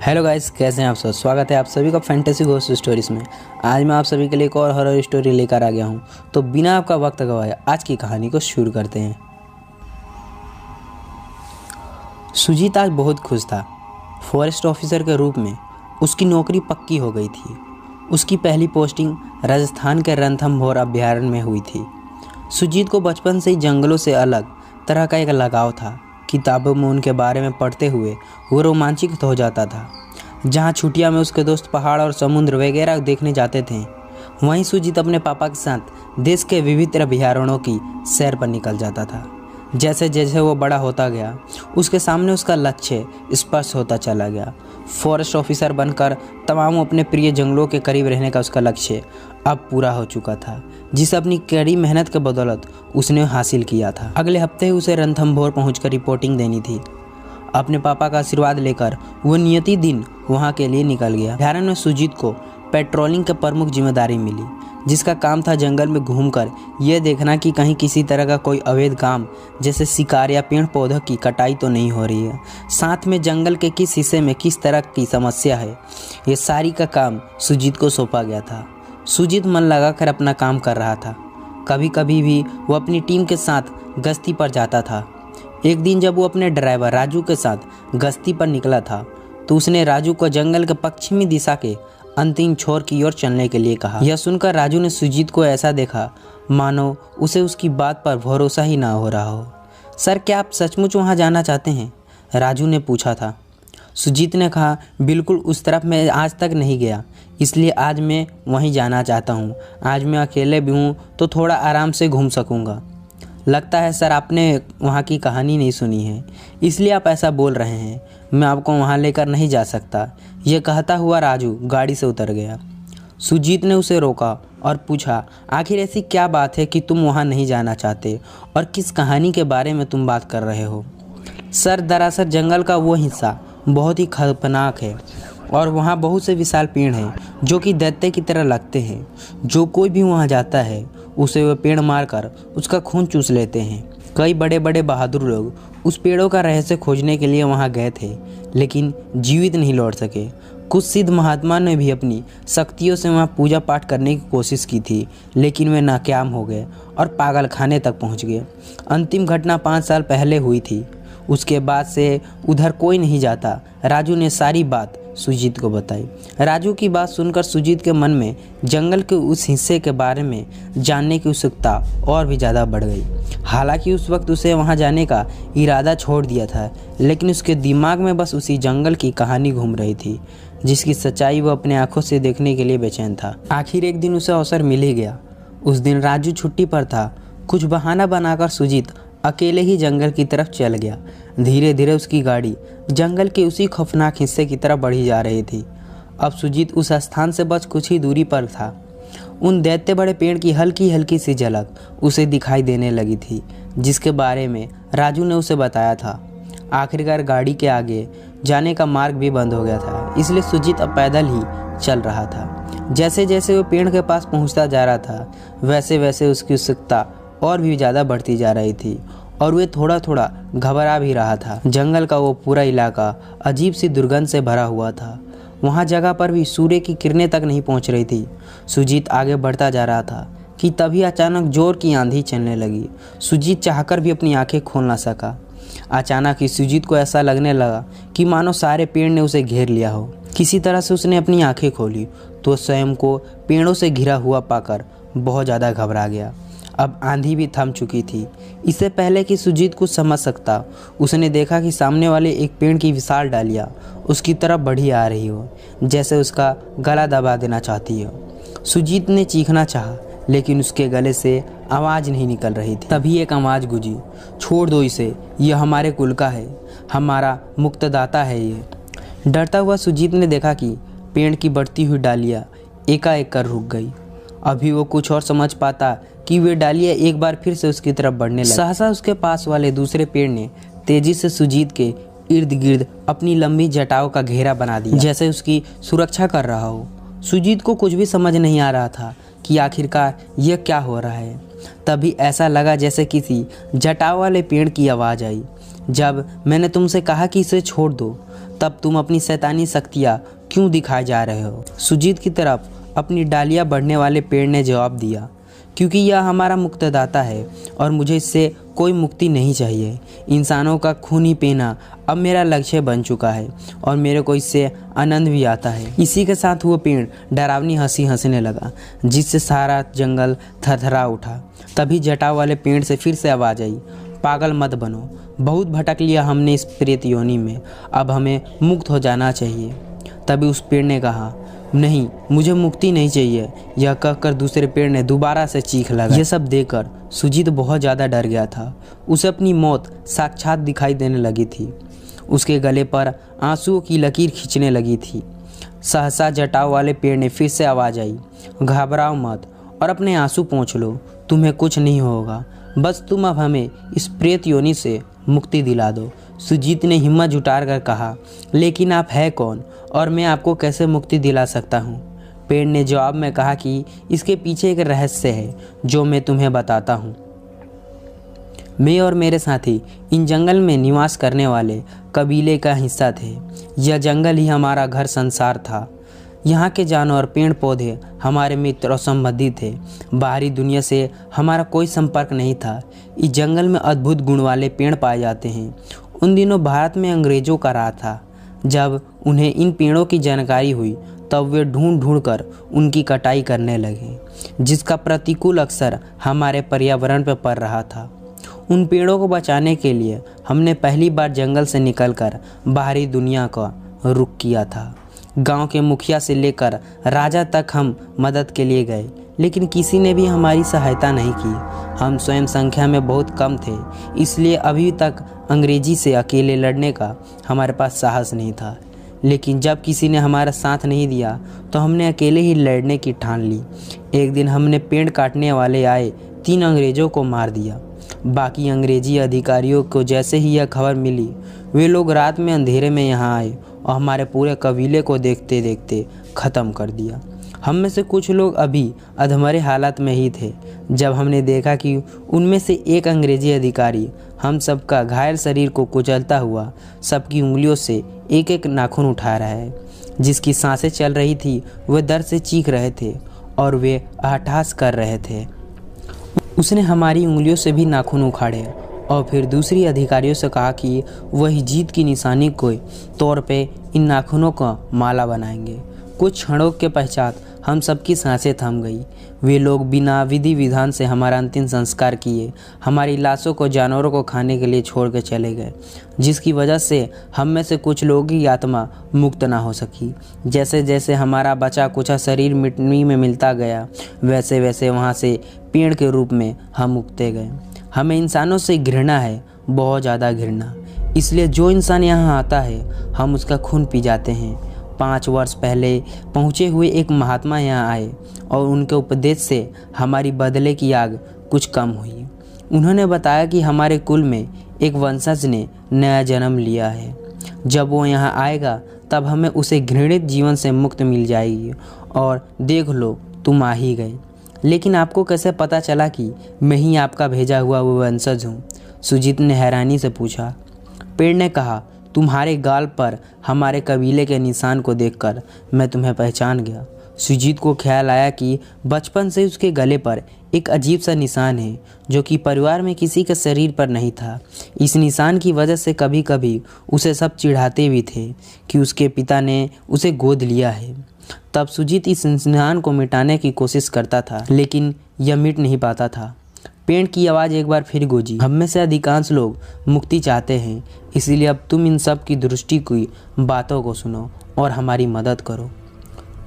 Hello guys, कैसे हैं आप सब। स्वागत है आप सभी का फैंटेसी घोस्ट स्टोरीज में। आज मैं आप सभी के लिए एक और हॉरर स्टोरी लेकर आ गया हूं। तो बिना आपका वक्त गवाए आज की कहानी को शुरू करते हैं। सुजीत आज बहुत खुश था। फॉरेस्ट ऑफिसर के रूप में उसकी नौकरी पक्की हो गई थी। उसकी पहली पोस्टिंग राजस्थान के रणथंभौर अभ्यारण्य में हुई थी। सुजीत को बचपन से ही जंगलों से अलग तरह का एक लगाव था। किताबों में उनके बारे में पढ़ते हुए वो रोमांचित हो जाता था। जहाँ छुट्टियाँ में उसके दोस्त पहाड़ और समुद्र वगैरह देखने जाते थे, वहीं सुजीत अपने पापा के साथ देश के विभिन्न अभयारण्यों की सैर पर निकल जाता था। जैसे जैसे वो बड़ा होता गया, उसके सामने उसका लक्ष्य स्पष्ट होता चला गया। फॉरेस्ट ऑफिसर बनकर तमाम अपने प्रिय जंगलों के करीब रहने का उसका लक्ष्य अब पूरा हो चुका था, जिसे अपनी कड़ी मेहनत के बदौलत उसने हासिल किया था। अगले हफ्ते उसे रणथंभौर पहुंचकर रिपोर्टिंग देनी थी। अपने पापा का आशीर्वाद लेकर वो नियति दिन वहां के लिए निकल गया। अभ्यारण्य में सुजीत को पेट्रोलिंग की प्रमुख जिम्मेदारी मिली, जिसका काम था जंगल में घूमकर यह देखना कि कहीं किसी तरह का कोई अवैध काम जैसे शिकार या पेड़ पौधों की कटाई तो नहीं हो रही है। साथ में जंगल के किस हिस्से में किस तरह की समस्या है, ये सारी का काम सुजीत को सौंपा गया था। सुजीत मन लगाकर अपना काम कर रहा था। कभी कभी भी वो अपनी टीम के साथ गश्ती पर जाता था। एक दिन जब वो अपने ड्राइवर राजू के साथ गश्ती पर निकला था, तो उसने राजू को जंगल के पश्चिमी दिशा के अंतिम छोर की ओर चलने के लिए कहा। यह सुनकर राजू ने सुजीत को ऐसा देखा मानो उसे उसकी बात पर भरोसा ही ना हो रहा हो। सर, क्या आप सचमुच वहाँ जाना चाहते हैं? राजू ने पूछा था। सुजीत ने कहा, बिल्कुल, उस तरफ मैं आज तक नहीं गया, इसलिए आज मैं वहीं जाना चाहता हूँ। आज मैं अकेले भी हूँ तो थोड़ा आराम से घूम सकूँगा। लगता है सर आपने वहाँ की कहानी नहीं सुनी है, इसलिए आप ऐसा बोल रहे हैं। मैं आपको वहाँ लेकर नहीं जा सकता। यह कहता हुआ राजू गाड़ी से उतर गया। सुजीत ने उसे रोका और पूछा, आखिर ऐसी क्या बात है कि तुम वहाँ नहीं जाना चाहते और किस कहानी के बारे में तुम बात कर रहे हो? सर, दरअसल जंगल का वो हिस्सा बहुत ही खतरनाक है और वहाँ बहुत से विशाल पेड़ हैं जो कि दैत्य की तरह लगते हैं। जो कोई भी वहाँ जाता है उसे वे पेड़ मारकर उसका खून चूस लेते हैं। कई बड़े बड़े बहादुर लोग उस पेड़ों का रहस्य खोजने के लिए वहाँ गए थे, लेकिन जीवित नहीं लौट सके। कुछ सिद्ध महात्मा ने भी अपनी शक्तियों से वहाँ पूजा पाठ करने की कोशिश की थी, लेकिन वे नाकाम हो गए और पागल खाने तक पहुँच गए। अंतिम घटना 5 साल पहले हुई थी। उसके बाद से उधर कोई नहीं जाता। राजू ने सारी बात सुजीत को बताई। राजू की बात सुनकर सुजीत के मन में जंगल के उस हिस्से के बारे में जानने की उत्सुकता और भी ज़्यादा बढ़ गई। हालांकि उस वक्त उसे वहां जाने का इरादा छोड़ दिया था, लेकिन उसके दिमाग में बस उसी जंगल की कहानी घूम रही थी, जिसकी सच्चाई वो अपने आंखों से देखने के लिए बेचैन था। आखिर एक दिन उसे अवसर मिल ही गया। उस दिन राजू छुट्टी पर था। कुछ बहाना बनाकर सुजीत अकेले ही जंगल की तरफ चल गया। धीरे धीरे उसकी गाड़ी जंगल के उसी खौफनाक हिस्से की तरफ बढ़ी जा रही थी। अब सुजीत उस स्थान से बस कुछ ही दूरी पर था। उन दैत्य बड़े पेड़ की हल्की हल्की सी झलक उसे दिखाई देने लगी थी, जिसके बारे में राजू ने उसे बताया था। आखिरकार गाड़ी के आगे जाने का मार्ग भी बंद हो गया था, इसलिए सुजीत अब पैदल ही चल रहा था। जैसे जैसे वो पेड़ के पास पहुंचता जा रहा था, वैसे वैसे उसकी उत्सुकता और भी ज़्यादा बढ़ती जा रही थी और वे थोड़ा थोड़ा घबरा भी रहा था। जंगल का वो पूरा इलाका अजीब सी दुर्गंध से भरा हुआ था। वहाँ जगह पर भी सूर्य की किरणें तक नहीं पहुँच रही थी। सुजीत आगे बढ़ता जा रहा था कि तभी अचानक जोर की आंधी चलने लगी। सुजीत चाहकर भी अपनी आंखें खोल ना सका। अचानक ही सुजीत को ऐसा लगने लगा कि मानो सारे पेड़ ने उसे घेर लिया हो। किसी तरह से उसने अपनी आंखें खोली तो स्वयं को पेड़ों से घिरा हुआ पाकर बहुत ज़्यादा घबरा गया। अब आंधी भी थम चुकी थी। इससे पहले कि सुजीत कुछ समझ सकता, उसने देखा कि सामने वाले एक पेड़ की विशाल डालियाँ उसकी तरफ बढ़ी आ रही हो, जैसे उसका गला दबा देना चाहती हो। सुजीत ने चीखना चाहा, लेकिन उसके गले से आवाज़ नहीं निकल रही थी। तभी एक आवाज़ गूंजी, छोड़ दो इसे, यह हमारे कुल का है, हमारा मुक्तदाता है ये। डरता हुआ सुजीत ने देखा कि पेड़ की बढ़ती हुई डालियाँ एकाएक कर रुक गई। अभी वो कुछ और समझ पाता कि वे डालियाँ एक बार फिर से उसकी तरफ बढ़ने लगी। सहसा उसके पास वाले दूसरे पेड़ ने तेजी से सुजीत के इर्द गिर्द अपनी लंबी जटाओं का घेरा बना दिया, जैसे उसकी सुरक्षा कर रहा हो। सुजीत को कुछ भी समझ नहीं आ रहा था कि आखिरकार यह क्या हो रहा है। तभी ऐसा लगा जैसे किसी जटाओं वाले पेड़ की आवाज़ आई, जब मैंने तुमसे कहा कि इसे छोड़ दो, तब तुम अपनी शैतानी शक्तियाँ क्यों दिखाए जा रहे हो? सुजीत की तरफ अपनी डालियाँ बढ़ने वाले पेड़ ने जवाब दिया, क्योंकि यह हमारा मुक्तिदाता है और मुझे इससे कोई मुक्ति नहीं चाहिए। इंसानों का खून ही पीना अब मेरा लक्ष्य बन चुका है और मेरे को इससे आनंद भी आता है। इसी के साथ वो पेड़ डरावनी हंसी हंसने लगा, जिससे सारा जंगल थरथरा उठा। तभी जटाव वाले पेड़ से फिर से आवाज़ आई, पागल मत बनो, बहुत भटक लिया हमने इस प्रेत योनि में, अब हमें मुक्त हो जाना चाहिए। तभी उस पेड़ ने कहा, नहीं, मुझे मुक्ति नहीं चाहिए। यह कहकर दूसरे पेड़ ने दोबारा से चीख लगा। यह सब देखकर सुजीत बहुत ज़्यादा डर गया था। उसे अपनी मौत साक्षात दिखाई देने लगी थी। उसके गले पर आंसुओं की लकीर खींचने लगी थी। सहसा जटाव वाले पेड़ ने फिर से आवाज़ आई, घबराओ मत और अपने आंसू पोंछ लो, तुम्हें कुछ नहीं होगा, बस तुम अब हमें इस प्रेत योनि से मुक्ति दिला दो। सुजीत ने हिम्मत जुटाकर कर कहा, लेकिन आप है कौन और मैं आपको कैसे मुक्ति दिला सकता हूँ? पेड़ ने जवाब में कहा कि इसके पीछे एक रहस्य है जो मैं तुम्हें बताता हूँ। मैं और मेरे साथी इन जंगल में निवास करने वाले कबीले का हिस्सा थे। यह जंगल ही हमारा घर संसार था। यहाँ के जानवर, पेड़ पौधे हमारे मित्र और संबंधी थे। बाहरी दुनिया से हमारा कोई संपर्क नहीं था। इस जंगल में अद्भुत गुण वाले पेड़ पाए जाते हैं। उन दिनों भारत में अंग्रेजों का राज था। जब उन्हें इन पेड़ों की जानकारी हुई तब वे ढूंढ ढूंढ कर उनकी कटाई करने लगे, जिसका प्रतिकूल असर हमारे पर्यावरण पर पड़ रहा था। उन पेड़ों को बचाने के लिए हमने पहली बार जंगल से निकलकर बाहरी दुनिया का रुख किया था। गांव के मुखिया से लेकर राजा तक हम मदद के लिए गए, लेकिन किसी ने भी हमारी सहायता नहीं की। हम स्वयं संख्या में बहुत कम थे, इसलिए अभी तक अंग्रेजी से अकेले लड़ने का हमारे पास साहस नहीं था। लेकिन जब किसी ने हमारा साथ नहीं दिया तो हमने अकेले ही लड़ने की ठान ली। एक दिन हमने पेड़ काटने वाले आए 3 अंग्रेज़ों को मार दिया। बाकी अंग्रेजी अधिकारियों को जैसे ही यह खबर मिली, वे लोग रात में अंधेरे में यहाँ आए और हमारे पूरे कबीले को देखते देखते ख़त्म कर दिया। हम में से कुछ लोग अभी अधमरे हालत में ही थे जब हमने देखा कि उनमें से एक अंग्रेजी अधिकारी हम सबका घायल शरीर को कुचलता हुआ सबकी उंगलियों से एक एक नाखून उठा रहा है। जिसकी सांसें चल रही थी वे दर्द से चीख रहे थे और वे अट्टहास कर रहे थे। उसने हमारी उंगलियों से भी नाखून उखाड़े और फिर दूसरी अधिकारियों से कहा कि वही जीत की निशानी के तौर पे इन नाखूनों का माला बनाएंगे। कुछ क्षणों के पश्चात हम सबकी सांसें थम गई। वे लोग बिना विधि विधान से हमारा अंतिम संस्कार किए, हमारी लाशों को जानवरों को खाने के लिए छोड़ कर चले गए, जिसकी वजह से हम में से कुछ लोगों की आत्मा मुक्त ना हो सकी। जैसे जैसे हमारा बचा कुचा शरीर मिट्टी में मिलता गया, वैसे वैसे वहाँ से पेड़ के रूप में हम उगते गए। हमें इंसानों से घृणा है, बहुत ज़्यादा घृणा। इसलिए जो इंसान यहाँ आता है हम उसका खून पी जाते हैं। 5 वर्ष पहले पहुँचे हुए एक महात्मा यहाँ आए और उनके उपदेश से हमारी बदले की आग कुछ कम हुई। उन्होंने बताया कि हमारे कुल में एक वंशज ने नया जन्म लिया है। जब वो यहाँ आएगा तब हमें उसे घृणित जीवन से मुक्त मिल जाएगी। और देख लो, तुम आ ही गए। लेकिन आपको कैसे पता चला कि मैं ही आपका भेजा हुआ वो वंशज हूँ? सुजीत ने हैरानी से पूछा। पेड़ ने कहा, तुम्हारे गाल पर हमारे कबीले के निशान को देखकर मैं तुम्हें पहचान गया। सुजीत को ख्याल आया कि बचपन से उसके गले पर एक अजीब सा निशान है जो कि परिवार में किसी के शरीर पर नहीं था। इस निशान की वजह से कभी कभी उसे सब चिढ़ाते भी थे कि उसके पिता ने उसे गोद लिया है। तब सुजीत इस निशान को मिटाने की कोशिश करता था, लेकिन यह मिट नहीं पाता था। पेड़ की आवाज़ एक बार फिर गूंजी, हम में से अधिकांश लोग मुक्ति चाहते हैं, इसीलिए अब तुम इन सब की दृष्टि की बातों को सुनो और हमारी मदद करो।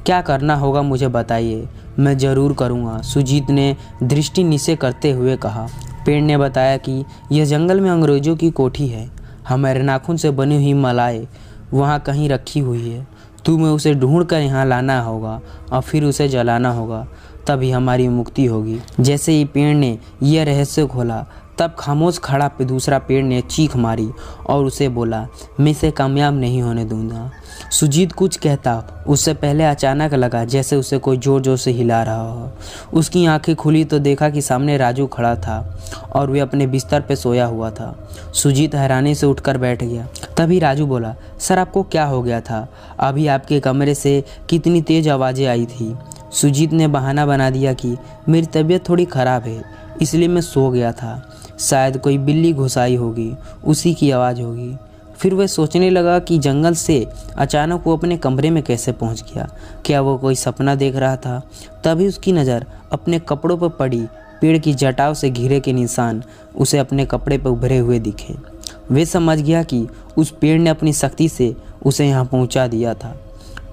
क्या करना होगा मुझे बताइए, मैं ज़रूर करूँगा, सुजीत ने दृष्टि नीचे करते हुए कहा। पेड़ ने बताया कि यह जंगल में अंग्रेज़ों की कोठी है। हमारे नाखून से बनी हुई मालाएं वहाँ कहीं रखी हुई है। तुम्हें उसे ढूंढ कर यहाँ लाना होगा और फिर उसे जलाना होगा, तभी हमारी मुक्ति होगी। जैसे ही पेड़ ने यह रहस्य खोला तब खामोश खड़ा दूसरा पेड़ ने चीख मारी और उसे बोला, मैं इसे कामयाब नहीं होने दूंगा। सुजीत कुछ कहता उससे पहले अचानक लगा जैसे उसे कोई जोर जोर से हिला रहा हो। उसकी आंखें खुली तो देखा कि सामने राजू खड़ा था और वे अपने बिस्तर पे सोया हुआ था। सुजीत हैरानी से उठकर बैठ गया। तभी राजू बोला, सर आपको क्या हो गया था? अभी आपके कमरे से कितनी तेज आवाज़ें आई थी। सुजीत ने बहाना बना दिया कि मेरी तबीयत थोड़ी ख़राब है इसलिए मैं सो गया था, शायद कोई बिल्ली घुस आई होगी, उसी की आवाज़ होगी। फिर वह सोचने लगा कि जंगल से अचानक वो अपने कमरे में कैसे पहुंच गया, क्या वो कोई सपना देख रहा था। तभी उसकी नज़र अपने कपड़ों पर पड़ी। पेड़ की जटाव से घिरे के निशान उसे अपने कपड़े पर उभरे हुए दिखे। वे समझ गया कि उस पेड़ ने अपनी शक्ति से उसे यहाँ पहुँचा दिया था।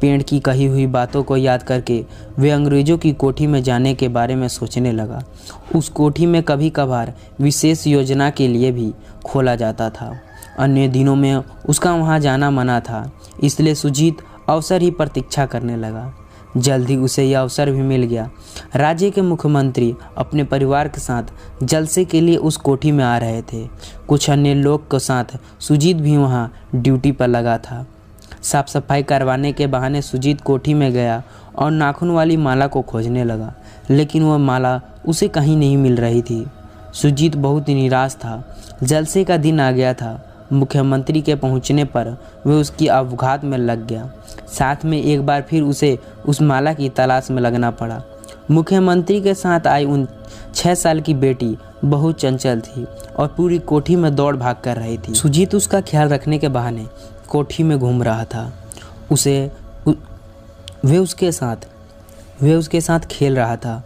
पेड़ की कही हुई बातों को याद करके वे अंग्रेज़ों की कोठी में जाने के बारे में सोचने लगा। उस कोठी में कभी कभार विशेष योजना के लिए भी खोला जाता था, अन्य दिनों में उसका वहां जाना मना था, इसलिए सुजीत अवसर ही प्रतीक्षा करने लगा। जल्द ही उसे यह अवसर भी मिल गया। राज्य के मुख्यमंत्री अपने परिवार के साथ जलसे के लिए उस कोठी में आ रहे थे। कुछ अन्य लोग के साथ सुजीत भी वहां ड्यूटी पर लगा था। साफ सफाई करवाने के बहाने सुजीत कोठी में गया और नाखून वाली माला को खोजने लगा, लेकिन वह माला उसे कहीं नहीं मिल रही थी। सुजीत बहुत ही निराश था। जलसे का दिन आ गया था। मुख्यमंत्री के पहुंचने पर वह उसकी अवघात में लग गया। साथ में एक बार फिर उसे उस माला की तलाश में लगना पड़ा। मुख्यमंत्री के साथ आई उन 6 साल की बेटी बहुत चंचल थी और पूरी कोठी में दौड़ भाग कर रही थी। सुजीत उसका ख्याल रखने के बहाने कोठी में घूम रहा था। वे उसके साथ खेल रहा था।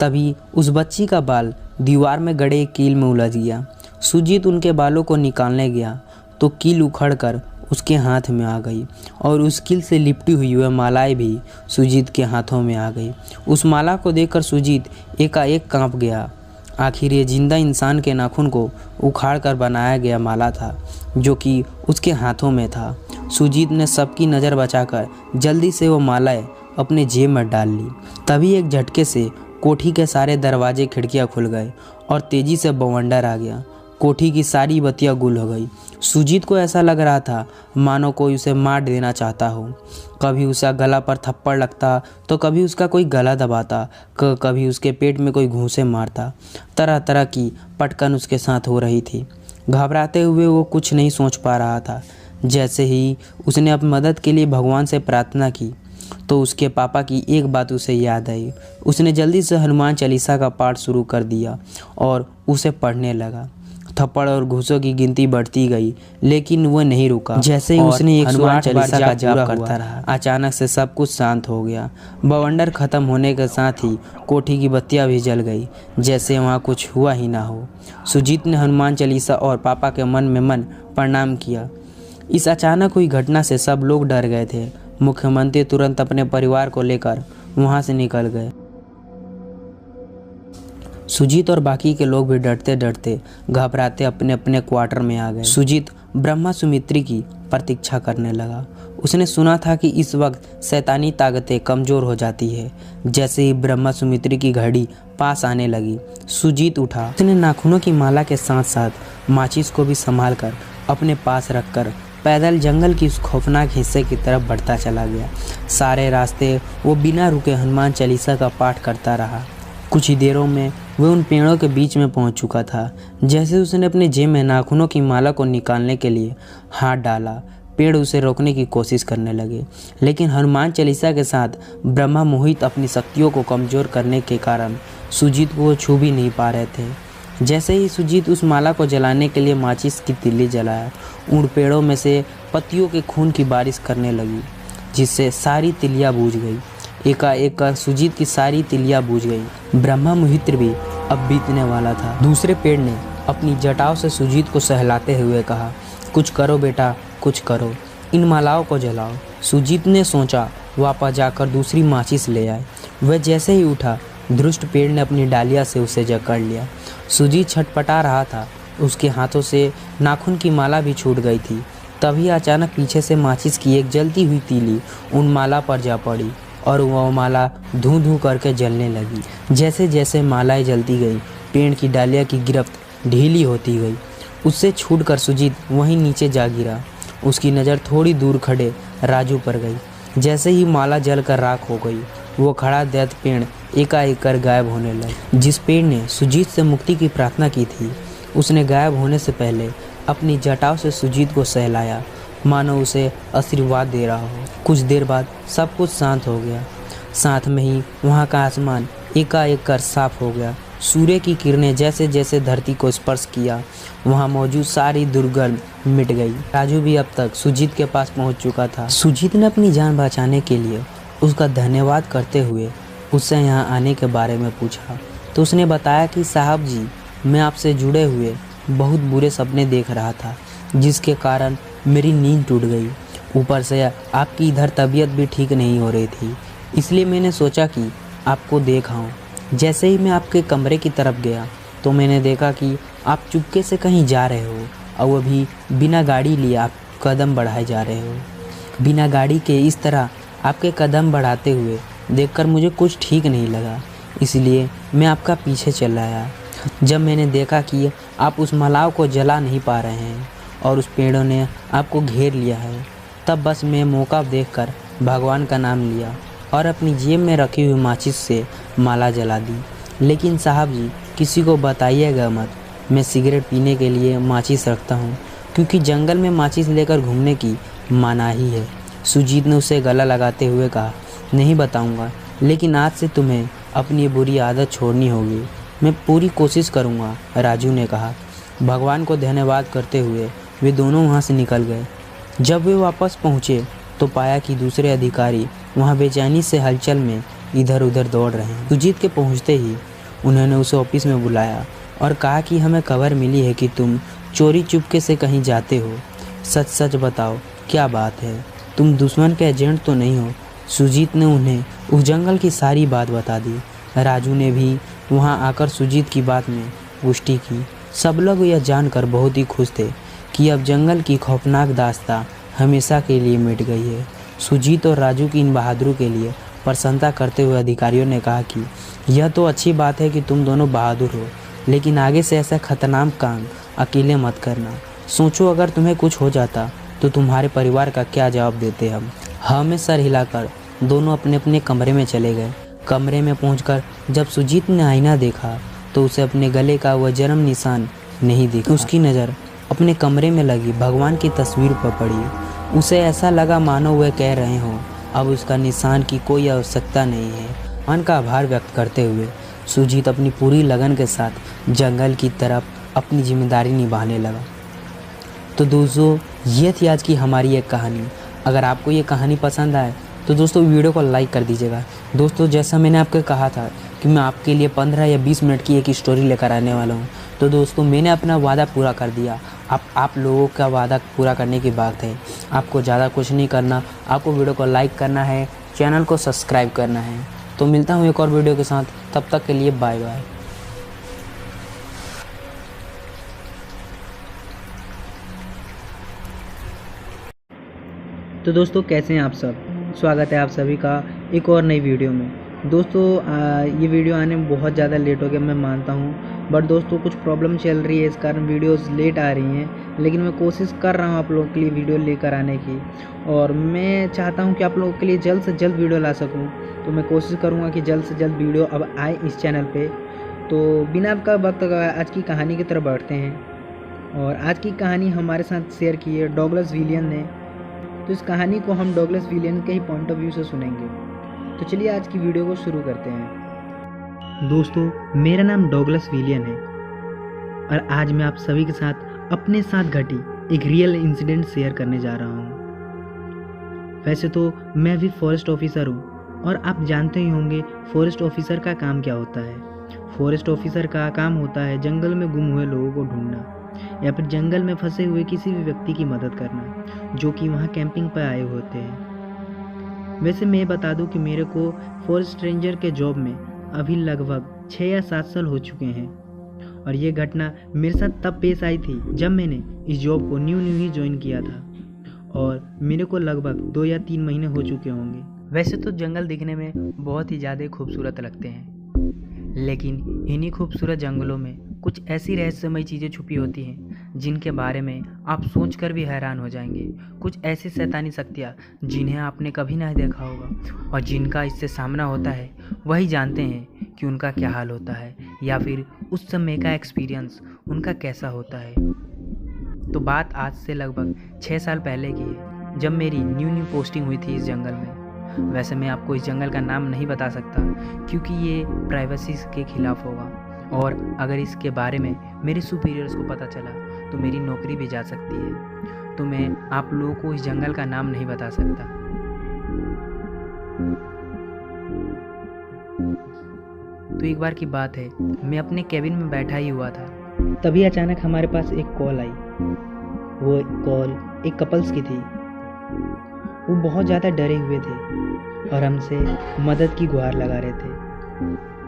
तभी उस बच्ची का बाल दीवार में गड़े एक कील में उलझ गया। सुजीत उनके बालों को निकालने गया तो कील उखड़कर उसके हाथ में आ गई और उस कील से लिपटी हुई वह मालाएं भी सुजीत के हाथों में आ गई। उस माला को देखकर सुजीत एकाएक कांप गया। आखिर ये जिंदा इंसान के नाखून को उखाड़ कर बनाया गया माला था जो कि उसके हाथों में था। सुजीत ने सबकी नज़र बचाकर जल्दी से वो मालाएं अपने जेब में डाल ली। तभी एक झटके से कोठी के सारे दरवाजे खिड़कियां खुल गए और तेजी से बवंडर आ गया। कोठी की सारी बत्तियां गुल हो गई। सुजीत को ऐसा लग रहा था मानो कोई उसे मार देना चाहता हो। कभी उसका गला पर थप्पड़ लगता तो कभी उसका कोई गला दबाता, कभी उसके पेट में कोई घूंसे मारता। तरह तरह की पटकन उसके साथ हो रही थी। घबराते हुए वो कुछ नहीं सोच पा रहा था। जैसे ही उसने अपनी मदद के लिए भगवान से प्रार्थना की तो उसके पापा की एक बात उसे याद आई। उसने जल्दी से हनुमान चालीसा का पाठ शुरू कर दिया और उसे पढ़ने लगा। थप्पड़ और घूसों की गिनती बढ़ती गई लेकिन वह नहीं रुका। जैसे ही उसने 108 चालीसा का जाप करता रहा, अचानक से सब कुछ शांत हो गया। बवंडर खत्म होने के साथ ही कोठी की बत्तियां भी जल गई, जैसे वहाँ कुछ हुआ ही ना हो। सुजीत ने हनुमान चालीसा और पापा के मन में मन प्रणाम किया। इस अचानक हुई घटना से सब लोग डर गए थे। मुख्यमंत्री तुरंत अपने परिवार को लेकर वहाँ से निकल गए। सुजीत और बाकी के लोग भी डरते डरते घबराते अपने अपने क्वार्टर में आ गए। सुजीत ब्रह्मा सुमित्री की प्रतीक्षा करने लगा। उसने सुना था कि इस वक्त शैतानी ताकतें कमज़ोर हो जाती है। जैसे ही ब्रह्मा सुमित्री की घड़ी पास आने लगी, सुजीत उठा। उसने नाखूनों की माला के साथ साथ माचिस को भी संभाल कर अपने पास रखकर पैदल जंगल की उस खौफनाक हिस्से की तरफ बढ़ता चला गया। सारे रास्ते वो बिना रुके हनुमान चालीसा का पाठ करता रहा। कुछ ही देरों में वह उन पेड़ों के बीच में पहुंच चुका था। जैसे उसने अपने जेब में नाखूनों की माला को निकालने के लिए हाथ डाला, पेड़ उसे रोकने की कोशिश करने लगे, लेकिन हनुमान चालीसा के साथ ब्रह्मा मोहित अपनी शक्तियों को कमज़ोर करने के कारण सुजीत को वो छू भी नहीं पा रहे थे। जैसे ही सुजीत उस माला को जलाने के लिए माचिस की तिल्ली जलाया, उन पेड़ों में से पत्तियों के खून की बारिश करने लगी, जिससे सारी तिलियाँ बूझ गई। एकाएक कर सुजीत की सारी तिलियाँ बूझ गई। ब्रह्मा मुहित्र भी अब बीतने वाला था। दूसरे पेड़ ने अपनी जटाओं से सुजीत को सहलाते हुए कहा, कुछ करो बेटा, कुछ करो, इन मालाओं को जलाओ। सुजीत ने सोचा वापस जाकर दूसरी माचिस ले आए। वह जैसे ही उठा, दुष्ट पेड़ ने अपनी डालिया से उसे जकड़ लिया। सुजीत छटपटा रहा था। उसके हाथों से नाखून की माला भी छूट गई थी। तभी अचानक पीछे से माचिस की एक जलती हुई तीली उन माला पर जा पड़ी और वह माला धूं धूं करके जलने लगी। जैसे जैसे मालाएं जलती गई, पेड़ की डालियाँ की गिरफ्त ढीली होती गई। उससे छूटकर सुजीत वहीं नीचे जा गिरा। उसकी नज़र थोड़ी दूर खड़े राजू पर गई। जैसे ही माला जलकर राख हो गई, वो खड़ा दैत्य पेड़ एकाएक कर गायब होने लगा। जिस पेड़ ने सुजीत से मुक्ति की प्रार्थना की थी, उसने गायब होने से पहले अपनी जटाओं से सुजीत को सहलाया, मानो उसे आशीर्वाद दे रहा हो। कुछ देर बाद सब कुछ शांत हो गया। साथ में ही वहाँ का आसमान एकाएक कर साफ हो गया। सूर्य की किरणें जैसे जैसे धरती को स्पर्श किया, वहाँ मौजूद सारी दुर्गंध मिट गई। राजू भी अब तक सुजीत के पास पहुँच चुका था। सुजीत ने अपनी जान बचाने के लिए उसका धन्यवाद करते हुए उससे यहाँ आने के बारे में पूछा, तो उसने बताया कि साहब जी, मैं आपसे जुड़े हुए बहुत बुरे सपने देख रहा था, जिसके कारण मेरी नींद टूट गई। ऊपर से आपकी इधर तबीयत भी ठीक नहीं हो रही थी, इसलिए मैंने सोचा कि आपको देखाऊं। जैसे ही मैं आपके कमरे की तरफ गया तो मैंने देखा कि आप चुपके से कहीं जा रहे हो और अभी बिना गाड़ी लिए आप कदम बढ़ाए जा रहे हो। बिना गाड़ी के इस तरह आपके कदम बढ़ाते हुए देखकर मुझे कुछ ठीक नहीं लगा, इसलिए मैं आपका पीछे चल आया। जब मैंने देखा कि आप उस मलाव को जला नहीं पा रहे हैं और उस पेड़ों ने आपको घेर लिया है, तब बस मैं मौका देखकर भगवान का नाम लिया और अपनी जेब में रखी हुई माचिस से माला जला दी। लेकिन साहब जी, किसी को बताइएगा मत, मैं सिगरेट पीने के लिए माचिस रखता हूँ, क्योंकि जंगल में माचिस लेकर घूमने की मनाही है। सुजीत ने उसे गला लगाते हुए कहा, नहीं बताऊँगा, लेकिन आज से तुम्हें अपनी बुरी आदत छोड़नी होगी। मैं पूरी कोशिश करूँगा, राजू ने कहा। भगवान को धन्यवाद करते हुए वे दोनों वहाँ से निकल गए। जब वे वापस पहुँचे तो पाया कि दूसरे अधिकारी वहाँ बेचैनी से हलचल में इधर उधर दौड़ रहे हैं। सुजीत के पहुँचते ही उन्होंने उसे ऑफिस में बुलाया और कहा कि हमें खबर मिली है कि तुम चोरी चुपके से कहीं जाते हो। सच सच बताओ, क्या बात है? तुम दुश्मन के एजेंट तो नहीं हो? सुजीत ने उन्हें उस जंगल की सारी बात बता दी। राजू ने भी वहाँ आकर सुजीत की बात में पुष्टि की। सब लोग यह जानकर बहुत ही खुश थे कि अब जंगल की खौफनाक दास्तां हमेशा के लिए मिट गई है। सुजीत और राजू की इन बहादुरों के लिए प्रशंसा करते हुए अधिकारियों ने कहा कि यह तो अच्छी बात है कि तुम दोनों बहादुर हो, लेकिन आगे से ऐसा खतरनाक काम अकेले मत करना। सोचो, अगर तुम्हें कुछ हो जाता तो तुम्हारे परिवार का क्या जवाब देते हम। हमें सर हिलाकर दोनों अपने अपने कमरे में चले गए। कमरे में पहुंचकर जब सुजीत ने आईना देखा तो उसे अपने गले का वह जन्म निशान नहीं दिखा। उसकी नज़र अपने कमरे में लगी भगवान की तस्वीर पर पड़ी। उसे ऐसा लगा मानो वह कह रहे हों, अब उसका निशान की कोई आवश्यकता नहीं है। मन का आभार व्यक्त करते हुए सुजीत अपनी पूरी लगन के साथ जंगल की तरफ अपनी जिम्मेदारी निभाने लगा। तो दोस्तों, ये थी आज की हमारी एक कहानी। अगर आपको ये कहानी पसंद आए तो दोस्तों वीडियो को लाइक कर दीजिएगा। दोस्तों, जैसा मैंने आपको कहा था कि मैं आपके लिए 15 या 20 मिनट की एक स्टोरी लेकर आने वाला हूँ, तो दोस्तों मैंने अपना वादा पूरा कर दिया। अब आप लोगों का वादा पूरा करने की बात है। आपको ज़्यादा कुछ नहीं करना, आपको वीडियो को लाइक करना है, चैनल को सब्सक्राइब करना है। तो मिलता हूँ एक और वीडियो के साथ, तब तक के लिए बाय बाय। तो दोस्तों, कैसे हैं आप सब? स्वागत है आप सभी का एक और नई वीडियो में। दोस्तों, ये वीडियो आने में बहुत ज़्यादा लेट हो गया, मैं मानता हूँ, बट दोस्तों कुछ प्रॉब्लम चल रही है, इस कारण वीडियोस लेट आ रही हैं। लेकिन मैं कोशिश कर रहा हूँ आप लोगों के लिए वीडियो लेकर आने की, और मैं चाहता हूँ कि आप लोगों के लिए जल्द से जल्द वीडियो ला सकूँ। तो मैं कोशिश करूँगा कि जल्द से जल्द वीडियो अब आए इस चैनल पर। तो बिना आपका वक्त लगाए आज की कहानी की तरफ बढ़ते हैं। और आज की कहानी हमारे साथ शेयर की है डॉगलस विलियन ने। तो इस कहानी को हम डॉगलस विलियन के ही पॉइंट ऑफ व्यू से सुनेंगे। तो चलिए आज की वीडियो को शुरू करते हैं। दोस्तों, मेरा नाम डॉगलस विलियन है और आज मैं आप सभी के साथ अपने साथ घटी एक रियल इंसिडेंट शेयर करने जा रहा हूँ। वैसे तो मैं भी फॉरेस्ट ऑफिसर हूँ और आप जानते ही होंगे फॉरेस्ट ऑफिसर का काम क्या होता है। फॉरेस्ट ऑफिसर का काम होता है जंगल में गुम हुए लोगों को ढूंढना या फिर जंगल में फंसे हुए किसी भी व्यक्ति की मदद करना जो कि वहाँ कैंपिंग पर आए होते हैं। वैसे मैं बता दूं कि मेरे को फॉरेस्ट रेंजर के जॉब में अभी लगभग 6 या 7 साल हो चुके हैं, और ये घटना मेरे साथ तब पेश आई थी जब मैंने इस जॉब को न्यू ही ज्वाइन किया था, और मेरे को लगभग 2 या 3 महीने हो चुके होंगे। वैसे तो जंगल दिखने में बहुत ही ज़्यादा खूबसूरत लगते हैं, लेकिन इन्हीं खूबसूरत जंगलों में कुछ ऐसी रहस्यमय चीज़ें छुपी होती हैं जिनके बारे में आप सोचकर भी हैरान हो जाएंगे। कुछ ऐसी शैतानी शक्तियाँ जिन्हें आपने कभी नहीं देखा होगा, और जिनका इससे सामना होता है वही जानते हैं कि उनका क्या हाल होता है या फिर उस समय का एक्सपीरियंस उनका कैसा होता है। तो बात आज से लगभग 6 साल पहले की है, जब मेरी न्यू पोस्टिंग हुई थी इस जंगल में। वैसे मैं आपको इस जंगल का नाम नहीं बता सकता क्योंकि ये प्राइवेसी के खिलाफ होगा, और अगर इसके बारे में मेरे सुपीरियर्स को पता चला तो मेरी नौकरी भी जा सकती है। तो मैं आप लोगों को इस जंगल का नाम नहीं बता सकता। तो एक बार की बात है, मैं अपने केबिन में बैठा ही हुआ था, तभी अचानक हमारे पास एक कॉल आई। वो कॉल एक कपल्स की थी। वो बहुत ज़्यादा डरे हुए थे और हमसे मदद की गुहार लगा रहे थे।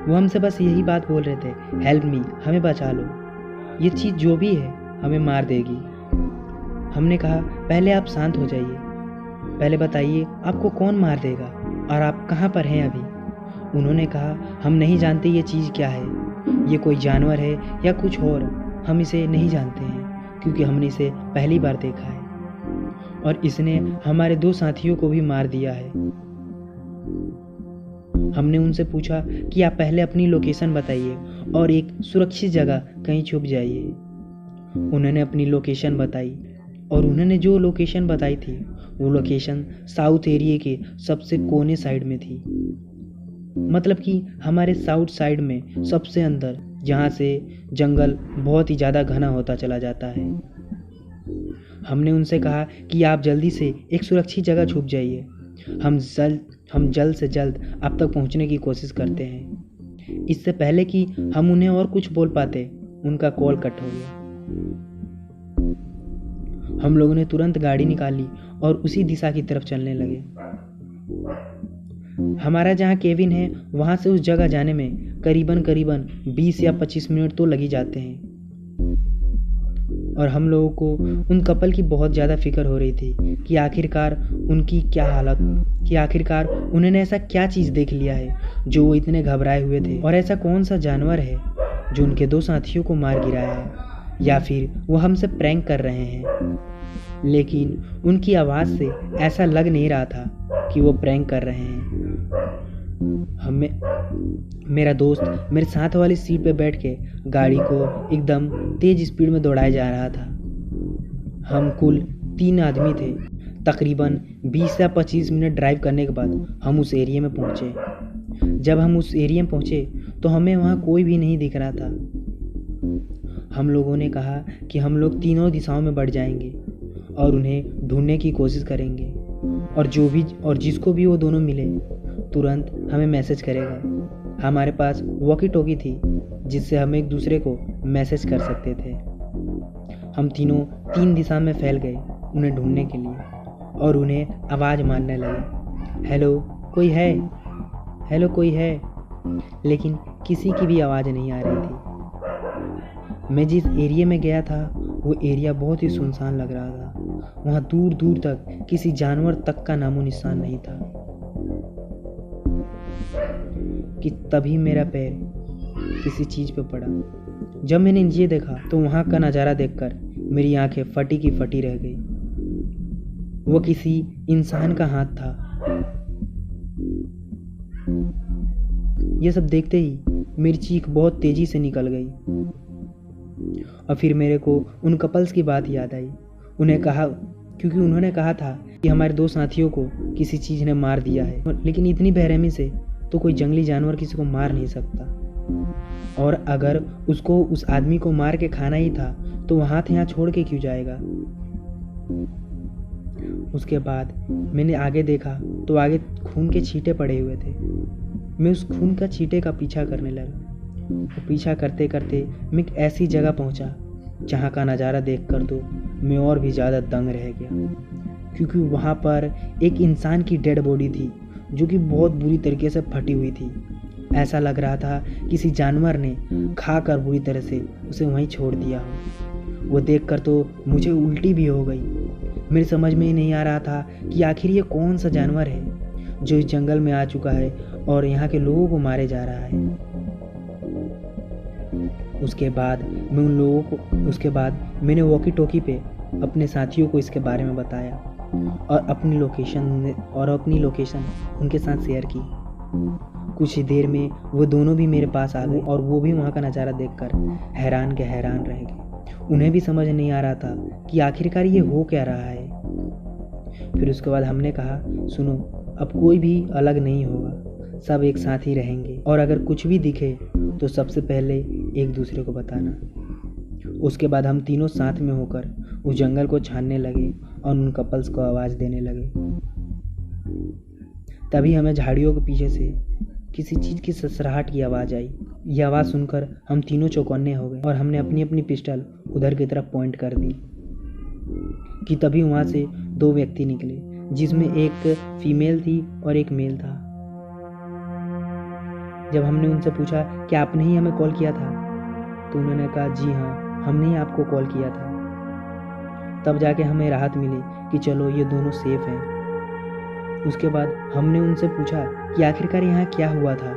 वो हमसे बस यही बात बोल रहे थे, हेल्प मी, हमें बचा लो, ये चीज़ जो भी है हमें मार देगी। हमने कहा पहले आप शांत हो जाइए, पहले बताइए आपको कौन मार देगा और आप कहाँ पर हैं अभी। उन्होंने कहा हम नहीं जानते ये चीज़ क्या है, ये कोई जानवर है या कुछ और, हम इसे नहीं जानते हैं क्योंकि हमने इसे पहली बार देखा है और इसने हमारे 2 साथियों को भी मार दिया है। हमने उनसे पूछा कि आप पहले अपनी लोकेशन बताइए और एक सुरक्षित जगह कहीं छुप जाइए। उन्होंने अपनी लोकेशन बताई और उन्होंने जो लोकेशन बताई थी वो लोकेशन साउथ एरिया के सबसे कोने साइड में थी, मतलब कि हमारे साउथ साइड में सबसे अंदर, जहाँ से जंगल बहुत ही ज़्यादा घना होता चला जाता है। हमने उनसे कहा कि आप जल्दी से एक सुरक्षित जगह छुप जाइए, हम जल्द से जल्द आप तक पहुंचने की कोशिश करते हैं। इससे पहले कि हम उन्हें और कुछ बोल पाते, उनका कॉल कट हो गया। हम लोगों ने तुरंत गाड़ी निकाली और उसी दिशा की तरफ चलने लगे। हमारा जहाँ केबिन है वहाँ से उस जगह जाने में करीबन 20 या 25 मिनट तो लग ही जाते हैं, और हम लोगों को उन कपल की बहुत ज़्यादा फिक्र हो रही थी कि आखिरकार उनकी क्या हालत, कि आखिरकार उन्होंने ऐसा क्या चीज़ देख लिया है जो वो इतने घबराए हुए थे, और ऐसा कौन सा जानवर है जो उनके 2 साथियों को मार गिराया है, या फिर वो हमसे प्रैंक कर रहे हैं। लेकिन उनकी आवाज़ से ऐसा लग नहीं रहा था कि वो प्रैंक कर रहे हैं। मेरा दोस्त मेरे साथ वाली सीट पे बैठ के गाड़ी को एकदम तेज स्पीड में दौड़ाया जा रहा था। हम कुल 3 आदमी थे। तकरीबन 20 या 25 मिनट ड्राइव करने के बाद हम उस एरिया में पहुंचे। जब हम उस एरिया में पहुंचे तो हमें वहाँ कोई भी नहीं दिख रहा था। हम लोगों ने कहा कि हम लोग तीनों दिशाओं में बढ़ जाएंगे और उन्हें ढूंढने की कोशिश करेंगे, और जिसको भी वो दोनों मिले तुरंत हमें मैसेज करेगा। हमारे पास वॉकी टॉकी थी जिससे हम एक दूसरे को मैसेज कर सकते थे। हम तीनों 3 दिशा में फैल गए उन्हें ढूंढने के लिए, और उन्हें आवाज़ मारने लगे, हेलो कोई है, हेलो कोई है, लेकिन किसी की भी आवाज़ नहीं आ रही थी। मैं जिस एरिया में गया था वो एरिया बहुत ही सुनसान लग रहा था। वहाँ दूर दूर तक किसी जानवर तक का नामो निशान नहीं था कि तभी मेरा पैर किसी चीज़ पे पड़ा। जब मैंने ये देखा तो वहाँ का नज़ारा देखकर मेरी आंखें फटी की फटी रह गई। वो किसी इंसान का हाथ था। ये सब देखते ही मेरी चीख बहुत तेज़ी से निकल गई, और फिर मेरे को उन कपल्स की बात याद आई। क्योंकि उन्होंने कहा था कि हमारे 2 साथियों को किसी चीज़ ने मार दिया है, लेकिन इतनी बेरहमी से तो कोई जंगली जानवर किसी को मार नहीं सकता, और अगर उसको उस आदमी को मार के खाना ही था तो वो हाथ यहाँ छोड़ के क्यों जाएगा। उसके बाद मैंने आगे देखा तो आगे खून के छींटे पड़े हुए थे। मैं उस खून का छींटे का पीछा करने लगा। पीछा करते करते मैं एक ऐसी जगह पहुंचा जहां का नज़ारा देखकर तो मैं और भी ज़्यादा दंग रह गया, क्योंकि वहां पर एक इंसान की डेड बॉडी थी जो कि बहुत बुरी तरीके से फटी हुई थी। ऐसा लग रहा था किसी जानवर ने खाकर बुरी तरह से उसे वहीं छोड़ दिया हो। वो देखकर तो मुझे उल्टी भी हो गई। मेरी समझ में ही नहीं आ रहा था कि आखिर ये कौन सा जानवर है जो इस जंगल में आ चुका है और यहाँ के लोगों को मारे जा रहा है। उसके बाद मैंने वॉकी टॉकी पे अपने साथियों को इसके बारे में बताया और अपनी लोकेशन उनके साथ शेयर की। कुछ ही देर में वो दोनों भी मेरे पास आ गए और वो भी वहाँ का नज़ारा देखकर हैरान के हैरान रह गए। उन्हें भी समझ नहीं आ रहा था कि आखिरकार ये हो क्या रहा है। फिर उसके बाद हमने कहा, सुनो, अब कोई भी अलग नहीं होगा, सब एक साथ ही रहेंगे और अगर कुछ भी दिखे तो सबसे पहले एक दूसरे को बताना। उसके बाद हम तीनों साथ में होकर उस जंगल को छानने लगे और उन कपल्स को आवाज़ देने लगे। तभी हमें झाड़ियों के पीछे से किसी चीज़ की ससराहट की आवाज़ आई। यह आवाज़ सुनकर हम तीनों चौकन्ने हो गए और हमने अपनी अपनी पिस्टल उधर की तरफ पॉइंट कर दी कि तभी वहाँ से 2 व्यक्ति निकले, जिसमें एक फीमेल थी और एक मेल था। जब हमने उनसे पूछा कि आपने ही हमें कॉल किया था, तो उन्होंने कहा, जी हाँ, हमने ही आपको कॉल किया था। तब जाके हमें राहत मिली कि चलो ये दोनों सेफ हैं। उसके बाद हमने उनसे पूछा कि आखिरकार यहाँ क्या हुआ था,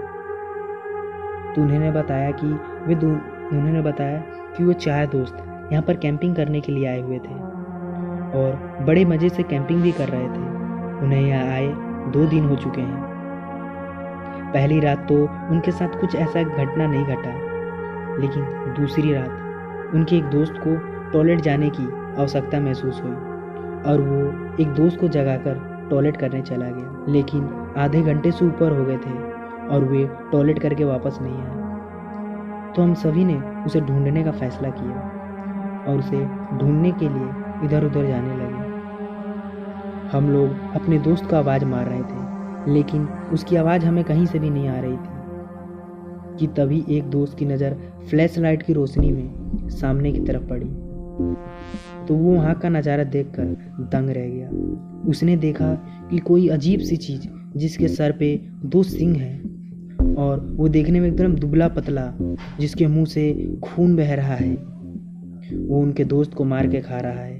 तो उन्होंने बताया कि वो 4 दोस्त यहाँ पर कैंपिंग करने के लिए आए हुए थे और बड़े मज़े से कैंपिंग भी कर रहे थे। उन्हें यहाँ आए 2 दिन हो चुके हैं। पहली रात तो उनके साथ कुछ ऐसा घटना नहीं घटा, लेकिन दूसरी रात उनके एक दोस्त को टॉयलेट जाने की आवश्यकता महसूस हुई और वो एक दोस्त को जगाकर टॉयलेट करने चला गया, लेकिन आधे घंटे से ऊपर हो गए थे और वे टॉयलेट करके वापस नहीं आए। तो हम सभी ने उसे ढूंढने का फैसला किया और उसे ढूंढने के लिए इधर उधर जाने लगे। हम लोग अपने दोस्त को आवाज़ मार रहे थे, लेकिन उसकी आवाज़ हमें कहीं से भी नहीं आ रही थी कि तभी एक दोस्त की नज़र फ्लैश लाइट की रोशनी में सामने की तरफ पड़ी, तो वो वहाँ का नज़ारा देखकर दंग रह गया। उसने देखा कि कोई अजीब सी चीज़ जिसके सर पे 2 सींग हैं और वो देखने में एकदम दुबला पतला, जिसके मुंह से खून बह रहा है, वो उनके दोस्त को मार के खा रहा है।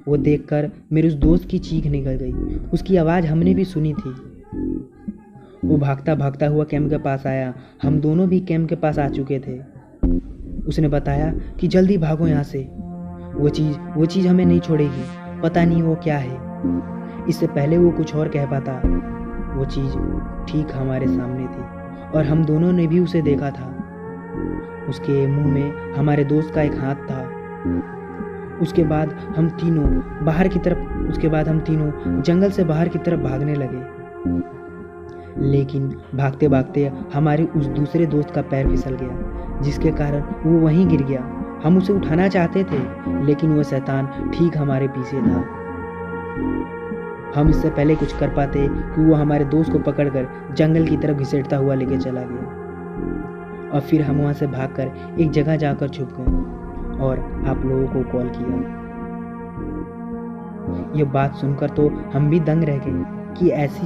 वो देखकर मेरे उस दोस्त की चीख निकल गई। उसकी आवाज़ हमने भी सुनी थी। वो भागता भागता हुआ कैंप के पास आया। हम दोनों भी कैंप के पास आ चुके थे। उसने बताया कि जल्दी भागो यहाँ से, वो चीज़ हमें नहीं छोड़ेगी, पता नहीं वो क्या है। इससे पहले वो कुछ और कह पाता, वो चीज़ ठीक हमारे सामने थी और हम दोनों ने भी उसे देखा था। उसके मुंह में हमारे दोस्त का एक हाथ था। उसके बाद हम तीनों जंगल से बाहर की तरफ भागने लगे, लेकिन भागते भागते हमारे उस दूसरे दोस्त का पैर फिसल गया, जिसके कारण वो वहीं गिर गया। हम उसे उठाना चाहते थे, लेकिन वह शैतान ठीक हमारे पीछे था। हम इससे पहले कुछ कर पाते कि वो हमारे दोस्त को पकड़कर जंगल की तरफ घसीटता हुआ लेके चला गया और फिर हम वहाँ से भागकर एक जगह जाकर छुप गए और आप लोगों को कॉल किया। ये बात सुनकर तो हम भी दंग रह गए कि ऐसी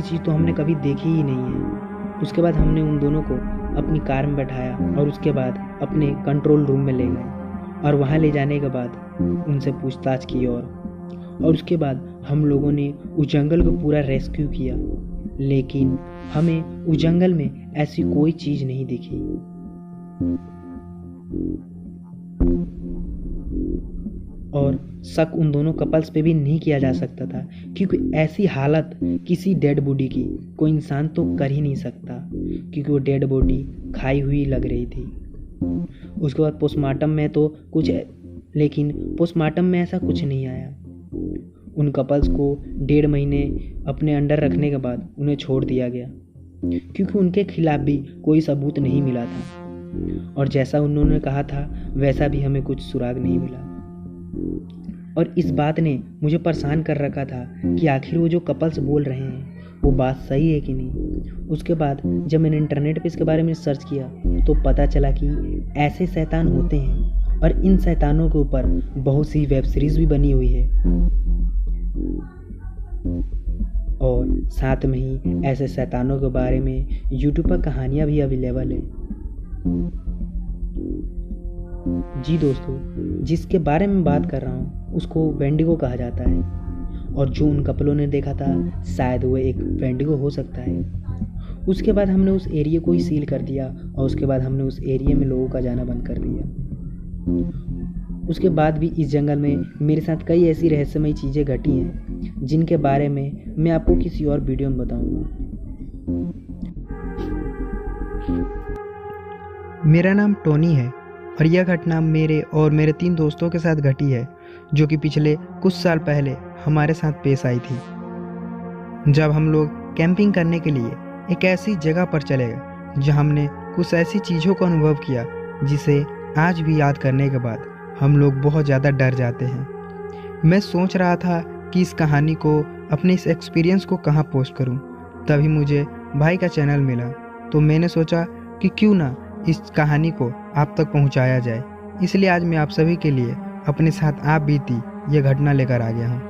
चीज़ तो हमने कभी देखी ही नहीं है। उसके बाद हमने उन दोनों को अपनी कार में बैठाया और उसके बाद अपने कंट्रोल रूम में ले गए और वहाँ ले जाने के बाद उनसे पूछताछ की और उसके बाद हम लोगों ने उस जंगल को पूरा रेस्क्यू किया, लेकिन हमें उस जंगल में ऐसी कोई चीज़ नहीं दिखी। और शक उन दोनों कपल्स पे भी नहीं किया जा सकता था, क्योंकि ऐसी हालत किसी डेड बॉडी की कोई इंसान तो कर ही नहीं सकता, क्योंकि वो डेड बॉडी खाई हुई लग रही थी। उसके बाद पोस्टमार्टम में ऐसा कुछ नहीं आया। उन कपल्स को 1.5 महीने अपने अंडर रखने के बाद उन्हें छोड़ दिया गया, क्योंकि उनके खिलाफ भी कोई सबूत नहीं मिला था और जैसा उन्होंने कहा था वैसा भी हमें कुछ सुराग नहीं मिला। और इस बात ने मुझे परेशान कर रखा था कि आखिर वो जो कपल्स बोल रहे हैं वो बात सही है कि नहीं। उसके बाद जब मैंने इंटरनेट पे इसके बारे में सर्च किया तो पता चला कि ऐसे शैतान होते हैं और इन शैतानों के ऊपर बहुत सी वेब सीरीज भी बनी हुई है और साथ में ही ऐसे शैतानों के बारे में यूट्यूब पर कहानियाँ भी अवेलेबल है। जी दोस्तों, जिसके बारे में बात कर रहा हूँ उसको वेंडिगो कहा जाता है और जो उन कपलों ने देखा था शायद वो एक वेंडिगो हो सकता है। उसके बाद हमने उस एरिया को ही सील कर दिया और उसके बाद हमने उस एरिया में लोगों का जाना बंद कर दिया। उसके बाद भी इस जंगल में मेरे साथ कई ऐसी रहस्यमयी चीज़ें घटी हैं जिनके बारे में मैं आपको किसी और वीडियो में बताऊंगा। मेरा नाम टोनी है और यह घटना मेरे और मेरे 3 दोस्तों के साथ घटी है जो कि पिछले कुछ साल पहले हमारे साथ पेश आई थी। जब हम लोग कैंपिंग करने के लिए एक ऐसी जगह पर चले गए जहां हमने कुछ ऐसी चीज़ों का अनुभव किया जिसे आज भी याद करने के बाद हम लोग बहुत ज़्यादा डर जाते हैं। मैं सोच रहा था कि इस कहानी को, अपने इस एक्सपीरियंस को कहाँ पोस्ट करूं। तभी मुझे भाई का चैनल मिला तो मैंने सोचा कि क्यों ना इस कहानी को आप तक पहुंचाया जाए। इसलिए आज मैं आप सभी के लिए अपने साथ आप बीती ये घटना लेकर आ गया हूं।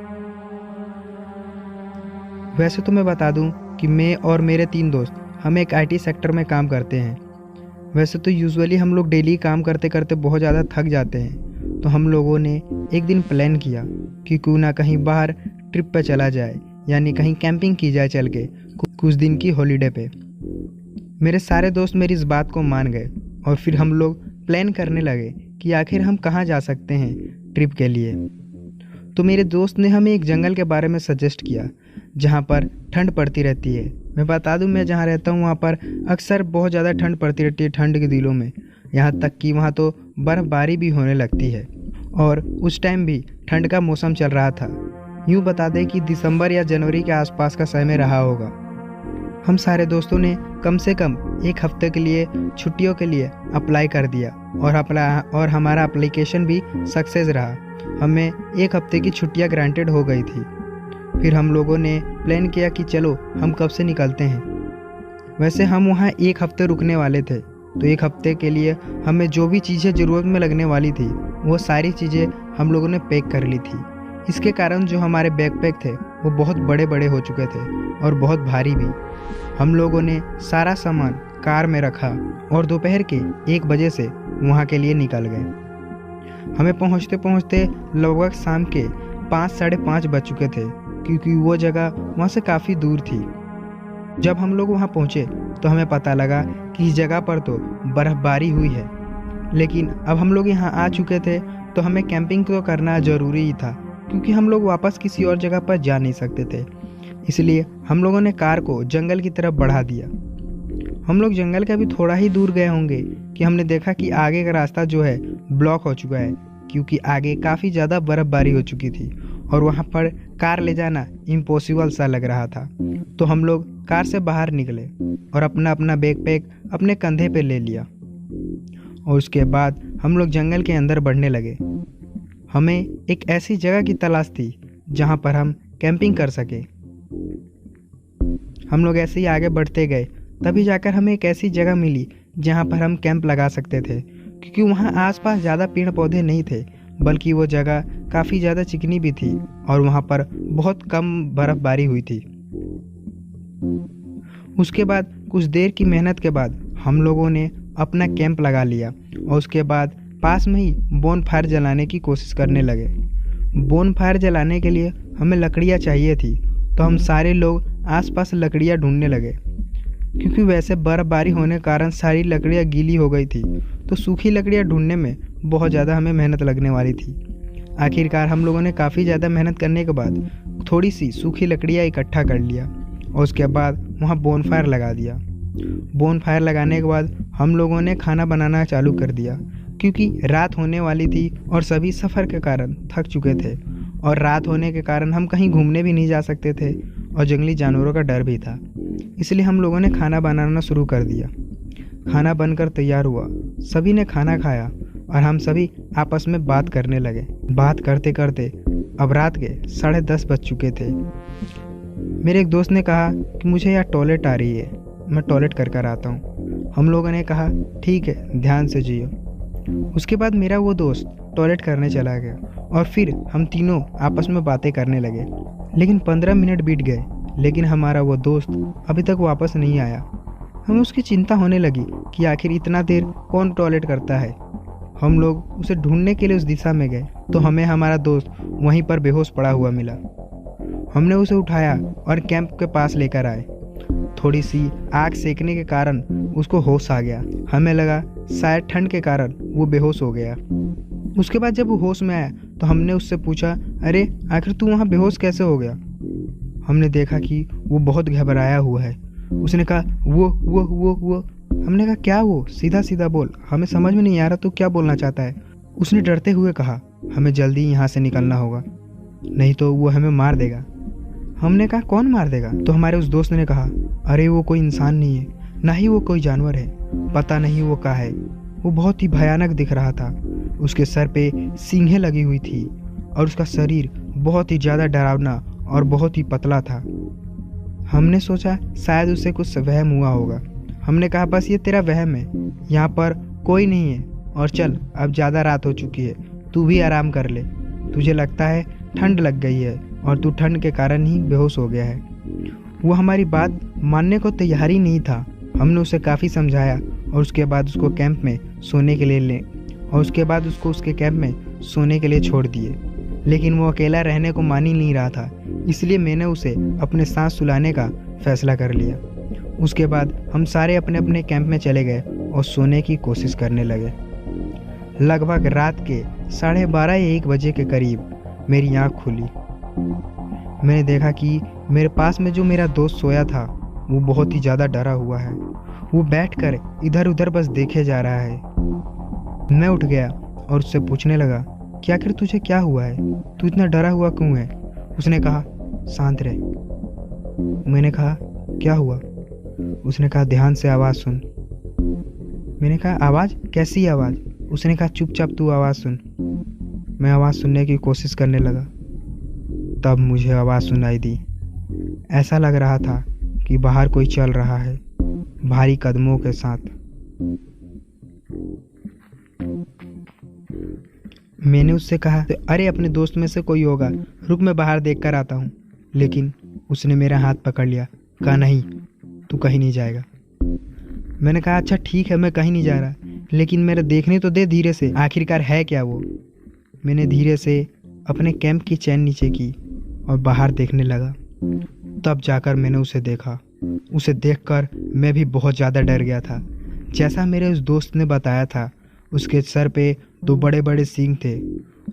वैसे तो मैं बता दूं कि मैं और मेरे 3 दोस्त हम एक IT सेक्टर में काम करते हैं। वैसे तो यूजुअली हम लोग डेली काम करते करते बहुत ज़्यादा थक जाते हैं, तो हम लोगों ने एक दिन प्लान किया कि क्यों ना कहीं बाहर ट्रिप पे चला जाए, यानी कहीं कैंपिंग की जाए चल के कुछ दिन की हॉलीडे पे। मेरे सारे दोस्त मेरी इस बात को मान गए और फिर हम लोग प्लान करने लगे कि आखिर हम कहाँ जा सकते हैं ट्रिप के लिए। तो मेरे दोस्त ने हमें एक जंगल के बारे में सजेस्ट किया जहाँ पर ठंड पड़ती रहती है। मैं बता दूं, मैं जहाँ रहता हूँ वहाँ पर अक्सर बहुत ज़्यादा ठंड पड़ती रहती है ठंड के दिनों में, यहाँ तक कि वहाँ तो बर्फ़बारी भी होने लगती है। और उस टाइम भी ठंड का मौसम चल रहा था। यूँ बता दें कि दिसंबर या जनवरी के आसपास का समय रहा होगा। हम सारे दोस्तों ने कम से कम 1 हफ्ते के लिए छुट्टियों के लिए अप्लाई कर दिया और हमारा एप्लीकेशन भी सक्सेस रहा। हमें 1 हफ्ते की छुट्टियां ग्रांटेड हो गई थी। फिर हम लोगों ने प्लान किया कि चलो हम कब से निकलते हैं। वैसे हम वहाँ 1 हफ्ते रुकने वाले थे, तो 1 हफ्ते के लिए हमें जो भी चीज़ें ज़रूरत में लगने वाली थी वो सारी चीज़ें हम लोगों ने पैक कर ली थी। इसके कारण जो हमारे बैकपैक थे वो बहुत बड़े बड़े हो चुके थे और बहुत भारी भी। हम लोगों ने सारा सामान कार में रखा और दोपहर के 1 बजे से वहाँ के लिए निकल गए। हमें पहुँचते पहुँचते लगभग शाम के 5 साढ़े 5 बज चुके थे, क्योंकि वो जगह वहाँ से काफ़ी दूर थी। जब हम लोग वहाँ पहुँचे तो हमें पता लगा कि इस जगह पर तो बर्फ़बारी हुई है, लेकिन अब हम लोग यहाँ आ चुके थे तो हमें कैंपिंग तो करना ज़रूरी ही था, क्योंकि हम लोग वापस किसी और जगह पर जा नहीं सकते थे। इसलिए हम लोगों ने कार को जंगल की तरफ बढ़ा दिया। हम लोग जंगल के अभी थोड़ा ही दूर गए होंगे कि हमने देखा कि आगे का रास्ता जो है ब्लॉक हो चुका है, क्योंकि आगे काफ़ी ज़्यादा बर्फ़बारी हो चुकी थी और वहाँ पर कार ले जाना इम्पॉसिबल सा लग रहा था। तो हम लोग कार से बाहर निकले और अपना अपना बैकपैक अपने कंधे पे ले लिया और उसके बाद हम लोग जंगल के अंदर बढ़ने लगे। हमें एक ऐसी जगह की तलाश थी जहाँ पर हम कैंपिंग कर सके। हम लोग ऐसे ही आगे बढ़ते गए, तभी जाकर हमें एक ऐसी जगह मिली जहाँ पर हम कैंप लगा सकते थे, क्योंकि वहाँ आसपास ज़्यादा पेड़ पौधे नहीं थे, बल्कि वो जगह काफ़ी ज़्यादा चिकनी भी थी और वहाँ पर बहुत कम बर्फ़बारी हुई थी। उसके बाद कुछ देर की मेहनत के बाद हम लोगों ने अपना कैंप लगा लिया और उसके बाद पास में ही बोन फायर जलाने की कोशिश करने लगे। बोन फायर जलाने के लिए हमें लकड़ियाँ चाहिए थी, तो हम सारे लोग आसपास लकड़ियाँ ढूंढने लगे, क्योंकि वैसे बर्फ़बारी होने के कारण सारी लकड़ियाँ गीली हो गई थी, तो सूखी लकड़ियाँ ढूंढने में बहुत ज़्यादा हमें मेहनत लगने वाली थी। आखिरकार हम लोगों ने काफ़ी ज़्यादा मेहनत करने के बाद थोड़ी सी सूखी लकड़ियाँ इकट्ठा कर लिया और उसके बाद वहाँ बोन फायर लगा दिया। बोन फायर लगाने के बाद हम लोगों ने खाना बनाना चालू कर दिया, क्योंकि रात होने वाली थी और सभी सफ़र के कारण थक चुके थे और रात होने के कारण हम कहीं घूमने भी नहीं जा सकते थे और जंगली जानवरों का डर भी था। इसलिए हम लोगों ने खाना बनाना शुरू कर दिया। खाना बनकर तैयार हुआ, सभी ने खाना खाया और हम सभी आपस में बात करने लगे। बात करते करते अब रात के 10:30 बज चुके थे। मेरे एक दोस्त ने कहा कि मुझे यहाँ टॉयलेट आ रही है, मैं टॉयलेट कर आता हूँ। हम लोगों ने कहा ठीक है, ध्यान से जियो। उसके बाद मेरा वो दोस्त टॉयलेट करने चला गया और फिर हम तीनों आपस में बातें करने लगे। लेकिन 15 मिनट बीत गए, लेकिन हमारा वो दोस्त अभी तक वापस नहीं आया। हमें उसकी चिंता होने लगी कि आखिर इतना देर कौन टॉयलेट करता है। हम लोग उसे ढूंढने के लिए उस दिशा में गए तो हमें हमारा दोस्त वहीं पर बेहोश पड़ा हुआ मिला। हमने उसे उठाया और कैंप के पास लेकर आए। थोड़ी सी आग सेकने के कारण उसको होश आ गया। हमें लगा शायद ठंड के कारण वो बेहोश हो गया। उसके बाद जब वो होश में आया तो हमने उससे पूछा, अरे आखिर तू वहाँ बेहोश कैसे हो गया? हमने देखा कि वो बहुत घबराया हुआ है। उसने कहा वो। हमने कहा क्या वो? सीधा सीधा बोल, हमें समझ में नहीं आ रहा तू क्या बोलना चाहता है। उसने डरते हुए कहा, हमें जल्दी यहाँ से निकलना होगा, नहीं तो वो हमें मार देगा। हमने कहा कौन मार देगा? तो हमारे उस दोस्त ने कहा, अरे वो कोई इंसान नहीं है, ना ही वो कोई जानवर है, पता नहीं वो क्या है। वो बहुत ही भयानक दिख रहा था। उसके सर पे सींगें लगी हुई थी और उसका शरीर बहुत ही ज़्यादा डरावना और बहुत ही पतला था। हमने सोचा शायद उसे कुछ वहम हुआ होगा। हमने कहा बस ये तेरा वहम है, यहाँ पर कोई नहीं है और चल अब ज़्यादा रात हो चुकी है, तू भी आराम कर ले। तुझे लगता है ठंड लग गई है और तू ठंड के कारण ही बेहोश हो गया है। वो हमारी बात मानने को तैयार ही नहीं था। हमने उसे काफ़ी समझाया और उसके बाद उसको कैंप में सोने के लिए छोड़ दिए, लेकिन वो अकेला रहने को मान ही नहीं रहा था। इसलिए मैंने उसे अपने साथ सुलाने का फैसला कर लिया। उसके बाद हम सारे अपने अपने कैंप में चले गए और सोने की कोशिश करने लगे। लगभग रात के 12:30 या 1 बजे के करीब मेरी आँख खुली। मैंने देखा कि मेरे पास में जो मेरा दोस्त सोया था वो बहुत ही ज़्यादा डरा हुआ है। वो बैठकर इधर उधर बस देखे जा रहा है। मैं उठ गया और उससे पूछने लगा, क्या आखिर तुझे क्या हुआ है? तू इतना डरा हुआ क्यों है? उसने कहा शांत रह। मैंने कहा क्या हुआ? उसने कहा ध्यान से आवाज़ सुन। मैंने कहा आवाज़? कैसी आवाज़? उसने कहा चुपचाप तू आवाज़ सुन। मैं आवाज़ सुनने की कोशिश करने लगा। तब मुझे आवाज़ सुनाई दी। ऐसा लग रहा था कि बाहर कोई चल रहा है भारी कदमों के साथ। मैंने उससे कहा, अरे अपने दोस्त में से कोई होगा, रुक मैं बाहर देख कर आता हूँ। लेकिन उसने मेरा हाथ पकड़ लिया, कहा नहीं तू कहीं नहीं जाएगा। मैंने कहा अच्छा ठीक है, मैं कहीं नहीं जा रहा, लेकिन मेरे देखने तो दे धीरे से, आखिरकार है क्या वो। मैंने धीरे से अपने कैंप की चैन नीचे की और बाहर देखने लगा। तब जाकर मैंने उसे देखा। उसे देखकर मैं भी बहुत ज़्यादा डर गया था। जैसा मेरे उस दोस्त ने बताया था, उसके सर पे 2 बड़े बड़े सींग थे।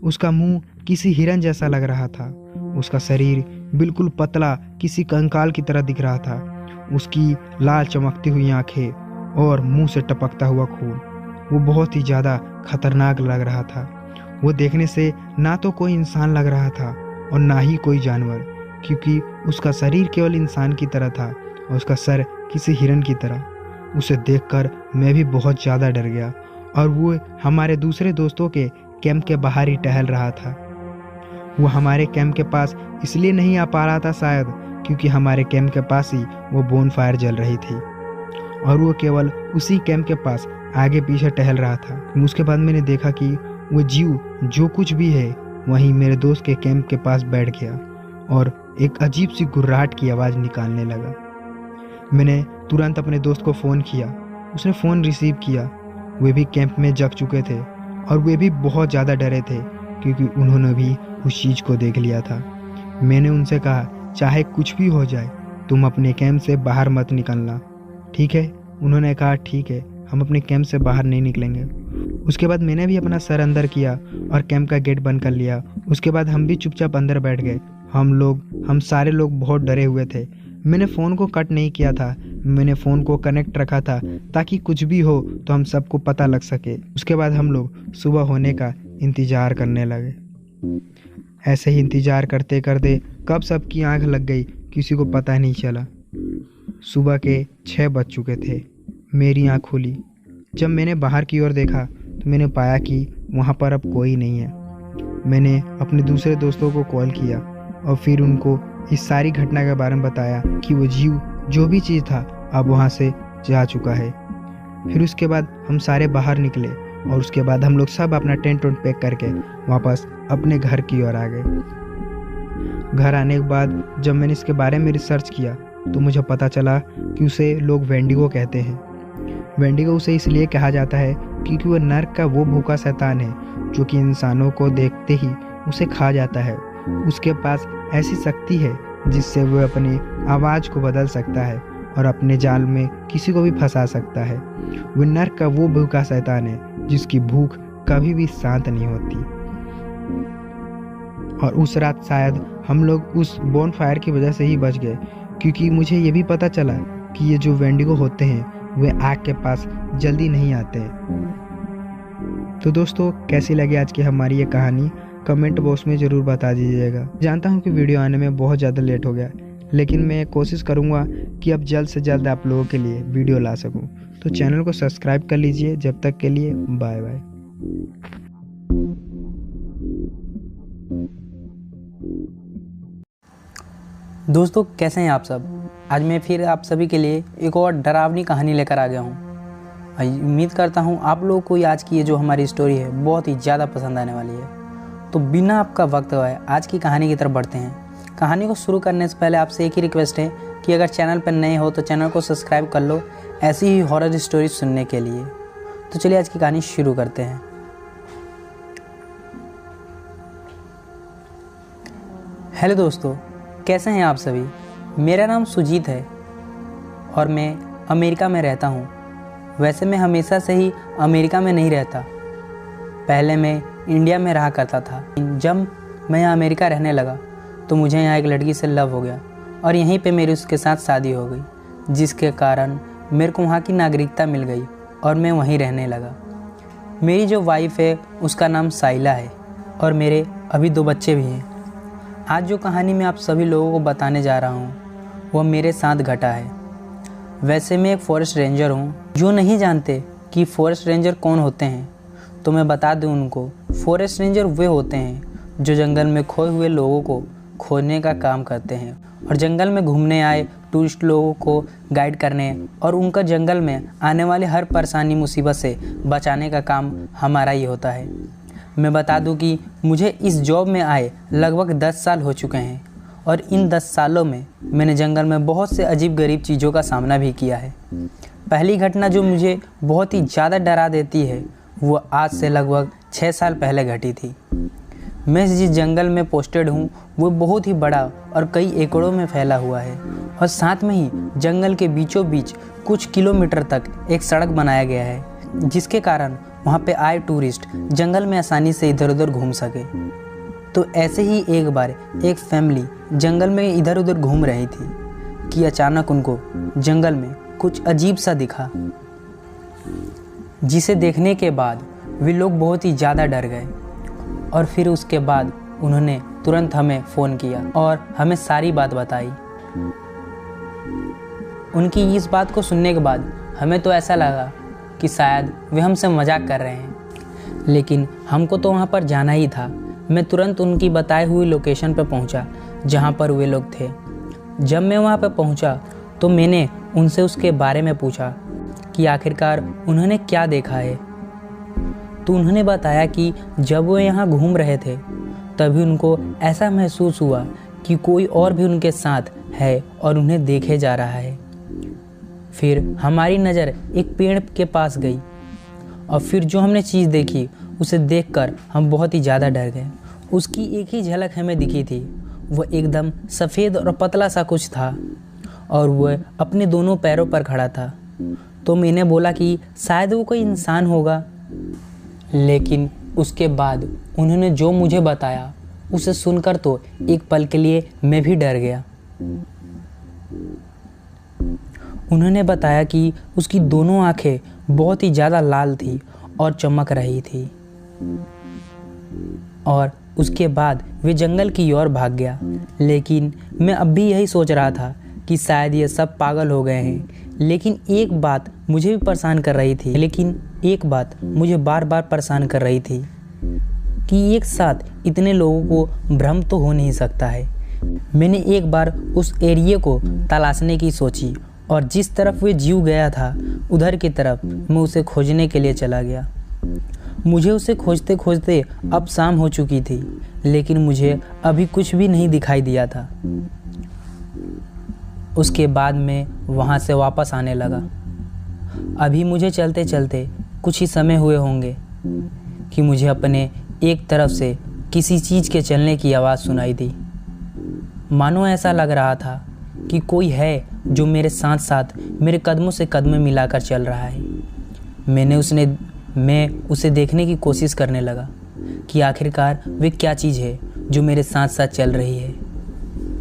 उसका मुंह किसी हिरन जैसा लग रहा था। उसका शरीर बिल्कुल पतला किसी कंकाल की तरह दिख रहा था। उसकी लाल चमकती हुई आंखें और मुंह से टपकता हुआ खून, वो बहुत ही ज़्यादा खतरनाक लग रहा था। वो देखने से ना तो कोई इंसान लग रहा था और ना ही कोई जानवर, क्योंकि उसका शरीर केवल इंसान की तरह था और उसका सर किसी हिरन की तरह। उसे देखकर मैं भी बहुत ज़्यादा डर गया और वो हमारे दूसरे दोस्तों के कैंप के बाहर ही टहल रहा था। वो हमारे कैंप के पास इसलिए नहीं आ पा रहा था शायद क्योंकि हमारे कैंप के पास ही वो बोनफायर जल रही थी और वो केवल उसी कैंप के पास आगे पीछे टहल रहा था। उसके बाद मैंने देखा कि वो जीव जो कुछ भी है वहीं मेरे दोस्त के कैंप के पास बैठ गया और एक अजीब सी गुर्राहट की आवाज़ निकालने लगा। मैंने तुरंत अपने दोस्त को फ़ोन किया। उसने फ़ोन रिसीव किया। वे भी कैंप में जग चुके थे और वे भी बहुत ज़्यादा डरे थे क्योंकि उन्होंने भी उस चीज़ को देख लिया था। मैंने उनसे कहा चाहे कुछ भी हो जाए तुम अपने कैंप से बाहर मत निकलना, ठीक है? उन्होंने कहा ठीक है, हम अपने कैंप से बाहर नहीं निकलेंगे। उसके बाद मैंने भी अपना सर अंदर किया और कैंप का गेट बंद कर लिया। उसके बाद हम भी चुपचाप अंदर बैठ गए। हम सारे लोग बहुत डरे हुए थे। मैंने फ़ोन को कट नहीं किया था, मैंने फ़ोन को कनेक्ट रखा था ताकि कुछ भी हो तो हम सबको पता लग सके। उसके बाद हम लोग सुबह होने का इंतज़ार करने लगे। ऐसे ही इंतज़ार करते करते कब सबकी आंख लग गई किसी को पता नहीं चला। सुबह के 6 बज चुके थे। मेरी आंख खुली। जब मैंने बाहर की ओर देखा तो मैंने पाया कि वहाँ पर अब कोई नहीं है। मैंने अपने दूसरे दोस्तों को कॉल किया और फिर उनको इस सारी घटना के बारे में बताया कि वो जीव जो भी चीज़ था अब वहाँ से जा चुका है। फिर उसके बाद हम सारे बाहर निकले और उसके बाद हम लोग सब अपना टेंट वेंट पैक करके वापस अपने घर की ओर आ गए। घर आने के बाद जब मैंने इसके बारे में रिसर्च किया तो मुझे पता चला कि उसे लोग वेंडिगो कहते हैं। वेंडिगो उसे इसलिए कहा जाता है क्योंकि वह नर्क का वो भूखा शैतान है जो कि इंसानों को देखते ही उसे खा जाता है। उसके पास ऐसी शक्ति है जिससे वह अपनी आवाज़ को बदल सकता है और अपने जाल में किसी को भी फंसा सकता है। वो नर्क का वो भूखा शैतान है जिसकी भूख कभी भी शांत नहीं होती। और उस रात शायद हम लोग उस बॉनफायर की वजह से ही बच गए, क्योंकि मुझे ये भी पता चला कि ये जो वेंडिगो होते हैं वे आग के पास जल्दी नहीं आते हैं। तो दोस्तों, कैसी लगी आज की हमारी ये कहानी कमेंट बॉक्स में ज़रूर बता दीजिएगा। जानता हूँ कि वीडियो आने में बहुत ज़्यादा लेट हो गया, लेकिन मैं कोशिश करूँगा कि अब जल्द से जल्द आप लोगों के लिए वीडियो ला सकूँ। तो चैनल को सब्सक्राइब कर लीजिए। जब तक के लिए बाय बाय। दोस्तों, कैसे हैं आप सब? आज मैं फिर आप सभी के लिए एक और डरावनी कहानी लेकर आ गया हूँ। उम्मीद करता हूँ आप लोगों को आज की ये जो हमारी स्टोरी है बहुत ही ज़्यादा पसंद आने वाली है। तो बिना आपका वक्त गवाए आज की कहानी की तरफ बढ़ते हैं। कहानी को शुरू करने से पहले आपसे एक ही रिक्वेस्ट है कि अगर चैनल पर नए हो तो चैनल को सब्सक्राइब कर लो ऐसी ही हॉरर स्टोरी सुनने के लिए। तो चलिए आज की कहानी शुरू करते हैं। हेलो दोस्तों, कैसे हैं आप सभी? मेरा नाम सुजीत है और मैं अमेरिका में रहता हूँ। वैसे मैं हमेशा से ही अमेरिका में नहीं रहता, पहले मैं इंडिया में रहा करता था। जब मैं यहाँ अमेरिका रहने लगा तो मुझे यहाँ एक लड़की से लव हो गया और यहीं पे मेरी उसके साथ शादी हो गई, जिसके कारण मेरे को वहाँ की नागरिकता मिल गई और मैं वहीं रहने लगा। मेरी जो वाइफ है उसका नाम साइला है और मेरे अभी 2 बच्चे भी हैं। आज जो कहानी मैं आप सभी लोगों को बताने जा रहा हूँ वह मेरे साथ घटा है। वैसे मैं एक फॉरेस्ट रेंजर हूँ। जो नहीं जानते कि फॉरेस्ट रेंजर कौन होते हैं तो मैं बता दूँ उनको। फॉरेस्ट रेंजर वे होते हैं जो जंगल में खोए हुए लोगों को खोजने का काम करते हैं और जंगल में घूमने आए टूरिस्ट लोगों को गाइड करने और उनका जंगल में आने वाले हर परेशानी मुसीबत से बचाने का काम हमारा ही होता है। मैं बता दूं कि मुझे इस जॉब में आए लगभग 10 साल हो चुके हैं और इन 10 सालों में मैंने जंगल में बहुत से अजीब गरीब चीज़ों का सामना भी किया है। पहली घटना जो मुझे बहुत ही ज़्यादा डरा देती है वो आज से लगभग 6 साल पहले घटी थी। मैं जिस जंगल में पोस्टेड हूँ वो बहुत ही बड़ा और कई एकड़ों में फैला हुआ है और साथ में ही जंगल के बीचों बीच कुछ किलोमीटर तक एक सड़क बनाया गया है, जिसके कारण वहाँ पे आए टूरिस्ट जंगल में आसानी से इधर उधर घूम सके। तो ऐसे ही एक बार एक फैमिली जंगल में इधर उधर घूम रही थी कि अचानक उनको जंगल में कुछ अजीब सा दिखा, जिसे देखने के बाद वे लोग बहुत ही ज़्यादा डर गए और फिर उसके बाद उन्होंने तुरंत हमें फ़ोन किया और हमें सारी बात बताई। उनकी इस बात को सुनने के बाद हमें तो ऐसा लगा कि शायद वे हमसे मजाक कर रहे हैं, लेकिन हमको तो वहाँ पर जाना ही था। मैं तुरंत उनकी बताई हुई लोकेशन पर पहुँचा जहाँ पर वे लोग थे। जब मैं वहाँ पर पहुँचा तो मैंने उनसे उसके बारे में पूछा कि आखिरकार उन्होंने क्या देखा है। तो उन्होंने बताया कि जब वो यहाँ घूम रहे थे तभी उनको ऐसा महसूस हुआ कि कोई और भी उनके साथ है और उन्हें देखे जा रहा है। फिर हमारी नज़र एक पेड़ के पास गई और फिर जो हमने चीज़ देखी उसे देखकर हम बहुत ही ज़्यादा डर गए। उसकी एक ही झलक हमें दिखी थी, वह एकदम सफ़ेद और पतला सा कुछ था और वह अपने दोनों पैरों पर खड़ा था। तो मैंने बोला कि शायद वो कोई इंसान होगा, लेकिन उसके बाद उन्होंने जो मुझे बताया उसे सुनकर तो एक पल के लिए मैं भी डर गया। उन्होंने बताया कि उसकी दोनों आंखें बहुत ही ज़्यादा लाल थी और चमक रही थी और उसके बाद वे जंगल की ओर भाग गया। लेकिन मैं अब भी यही सोच रहा था कि शायद ये सब पागल हो गए हैं। लेकिन एक बात मुझे भी परेशान कर रही थी कि एक साथ इतने लोगों को भ्रम तो हो नहीं सकता है। मैंने एक बार उस एरिया को तलाशने की सोची और जिस तरफ वे जीव गया था उधर की तरफ मैं उसे खोजने के लिए चला गया। मुझे उसे खोजते खोजते अब शाम हो चुकी थी, लेकिन मुझे अभी कुछ भी नहीं दिखाई दिया था। उसके बाद मैं वहाँ से वापस आने लगा। अभी मुझे चलते चलते कुछ ही समय हुए होंगे कि मुझे अपने एक तरफ से किसी चीज़ के चलने की आवाज़ सुनाई दी। मानो ऐसा लग रहा था कि कोई है जो मेरे साथ साथ मेरे कदमों से कदम मिलाकर चल रहा है। मैं उसे देखने की कोशिश करने लगा कि आखिरकार वे क्या चीज़ है जो मेरे साथ साथ चल रही है।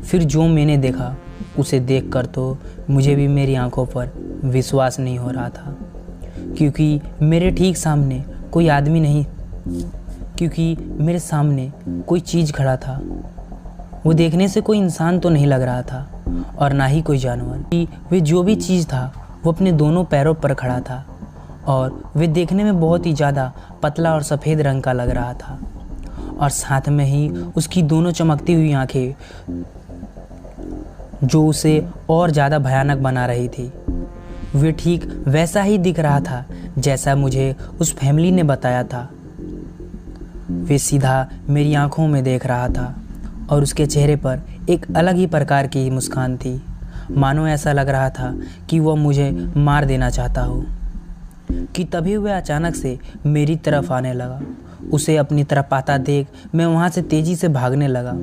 फिर जो मैंने देखा उसे देखकर तो मुझे भी मेरी आंखों पर विश्वास नहीं हो रहा था, क्योंकि मेरे ठीक सामने कोई आदमी नहीं, क्योंकि मेरे सामने कोई चीज़ खड़ा था। वो देखने से कोई इंसान तो नहीं लग रहा था और ना ही कोई जानवर। कि वे जो भी चीज़ था वो अपने दोनों पैरों पर खड़ा था और वे देखने में बहुत ही ज़्यादा पतला और सफ़ेद रंग का लग रहा था, और साथ में ही उसकी दोनों चमकती हुई आंखें जो उसे और ज़्यादा भयानक बना रही थी। वे ठीक वैसा ही दिख रहा था जैसा मुझे उस फैमिली ने बताया था। वे सीधा मेरी आंखों में देख रहा था और उसके चेहरे पर एक अलग ही प्रकार की मुस्कान थी, मानो ऐसा लग रहा था कि वह मुझे मार देना चाहता हो। कि तभी वह अचानक से मेरी तरफ आने लगा। उसे अपनी तरफ आता देख मैं वहाँ से तेज़ी से भागने लगा।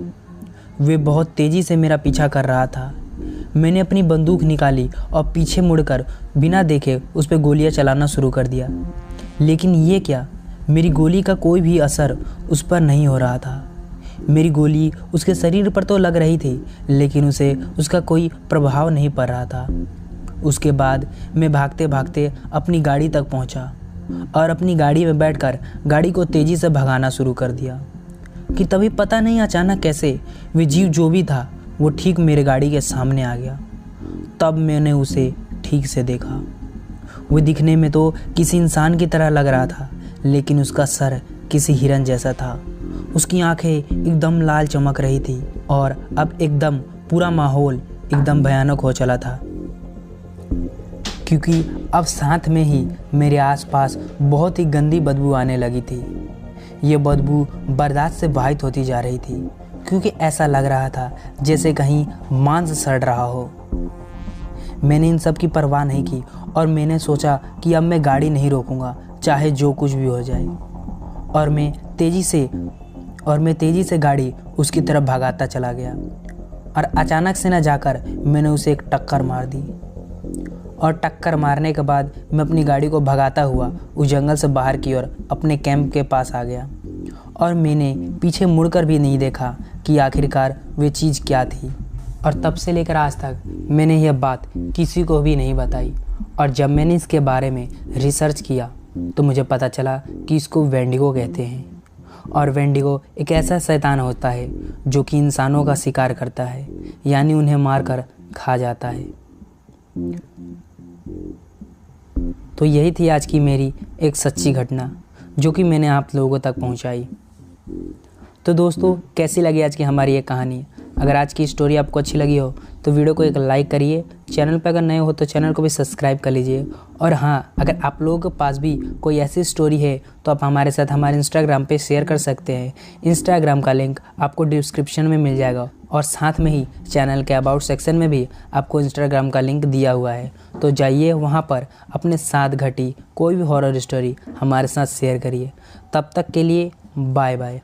वे बहुत तेज़ी से मेरा पीछा कर रहा था। मैंने अपनी बंदूक निकाली और पीछे मुड़कर बिना देखे उस पर गोलियां चलाना शुरू कर दिया, लेकिन ये क्या, मेरी गोली का कोई भी असर उस पर नहीं हो रहा था। मेरी गोली उसके शरीर पर तो लग रही थी, लेकिन उसे उसका कोई प्रभाव नहीं पड़ रहा था। उसके बाद मैं भागते भागते अपनी गाड़ी तक पहुंचा और अपनी गाड़ी में बैठकर गाड़ी को तेज़ी से भगाना शुरू कर दिया। कि तभी पता नहीं अचानक कैसे वे जीव जो भी था वो ठीक मेरे गाड़ी के सामने आ गया। तब मैंने उसे ठीक से देखा। वो दिखने में तो किसी इंसान की तरह लग रहा था, लेकिन उसका सर किसी हिरन जैसा था। उसकी आंखें एकदम लाल चमक रही थी और अब एकदम पूरा माहौल एकदम भयानक हो चला था, क्योंकि अब साथ में ही मेरे आसपास बहुत ही गंदी बदबू आने लगी थी। ये बदबू बर्दाश्त से बाहित होती जा रही थी, क्योंकि ऐसा लग रहा था जैसे कहीं मांस सड़ रहा हो। मैंने इन सब की परवाह नहीं की और मैंने सोचा कि अब मैं गाड़ी नहीं रोकूंगा, चाहे जो कुछ भी हो जाए। और मैं तेज़ी से गाड़ी उसकी तरफ भगाता चला गया और अचानक से न जाकर मैंने उसे एक टक्कर मार दी। और टक्कर मारने के बाद मैं अपनी गाड़ी को भगाता हुआ उस जंगल से बाहर की ओर अपने कैंप के पास आ गया, और मैंने पीछे मुड़कर भी नहीं देखा कि आखिरकार वे चीज़ क्या थी। और तब से लेकर आज तक मैंने यह बात किसी को भी नहीं बताई। और जब मैंने इसके बारे में रिसर्च किया तो मुझे पता चला कि इसको वेंडिगो कहते हैं। और वेंडिगो एक ऐसा शैतान होता है जो कि इंसानों का शिकार करता है, यानी उन्हें मारकर खा जाता है। तो यही थी आज की मेरी एक सच्ची घटना जो कि मैंने आप लोगों तक पहुंचाई। तो दोस्तों, कैसी लगी आज की हमारी ये कहानी? अगर आज की स्टोरी आपको अच्छी लगी हो तो वीडियो को एक लाइक करिए। चैनल पर अगर नए हो तो चैनल को भी सब्सक्राइब कर लीजिए। और हाँ, अगर आप लोगों के पास भी कोई ऐसी स्टोरी है तो आप हमारे साथ हमारे इंस्टाग्राम पे शेयर कर सकते हैं। इंस्टाग्राम का लिंक आपको डिस्क्रिप्शन में मिल जाएगा, और साथ में ही चैनल के अबाउट सेक्शन में भी आपको इंस्टाग्राम का लिंक दिया हुआ है। तो जाइए वहाँ पर अपने साथ घटी कोई भी हॉरर स्टोरी हमारे साथ शेयर करिए। तब तक के लिए बाय बाय।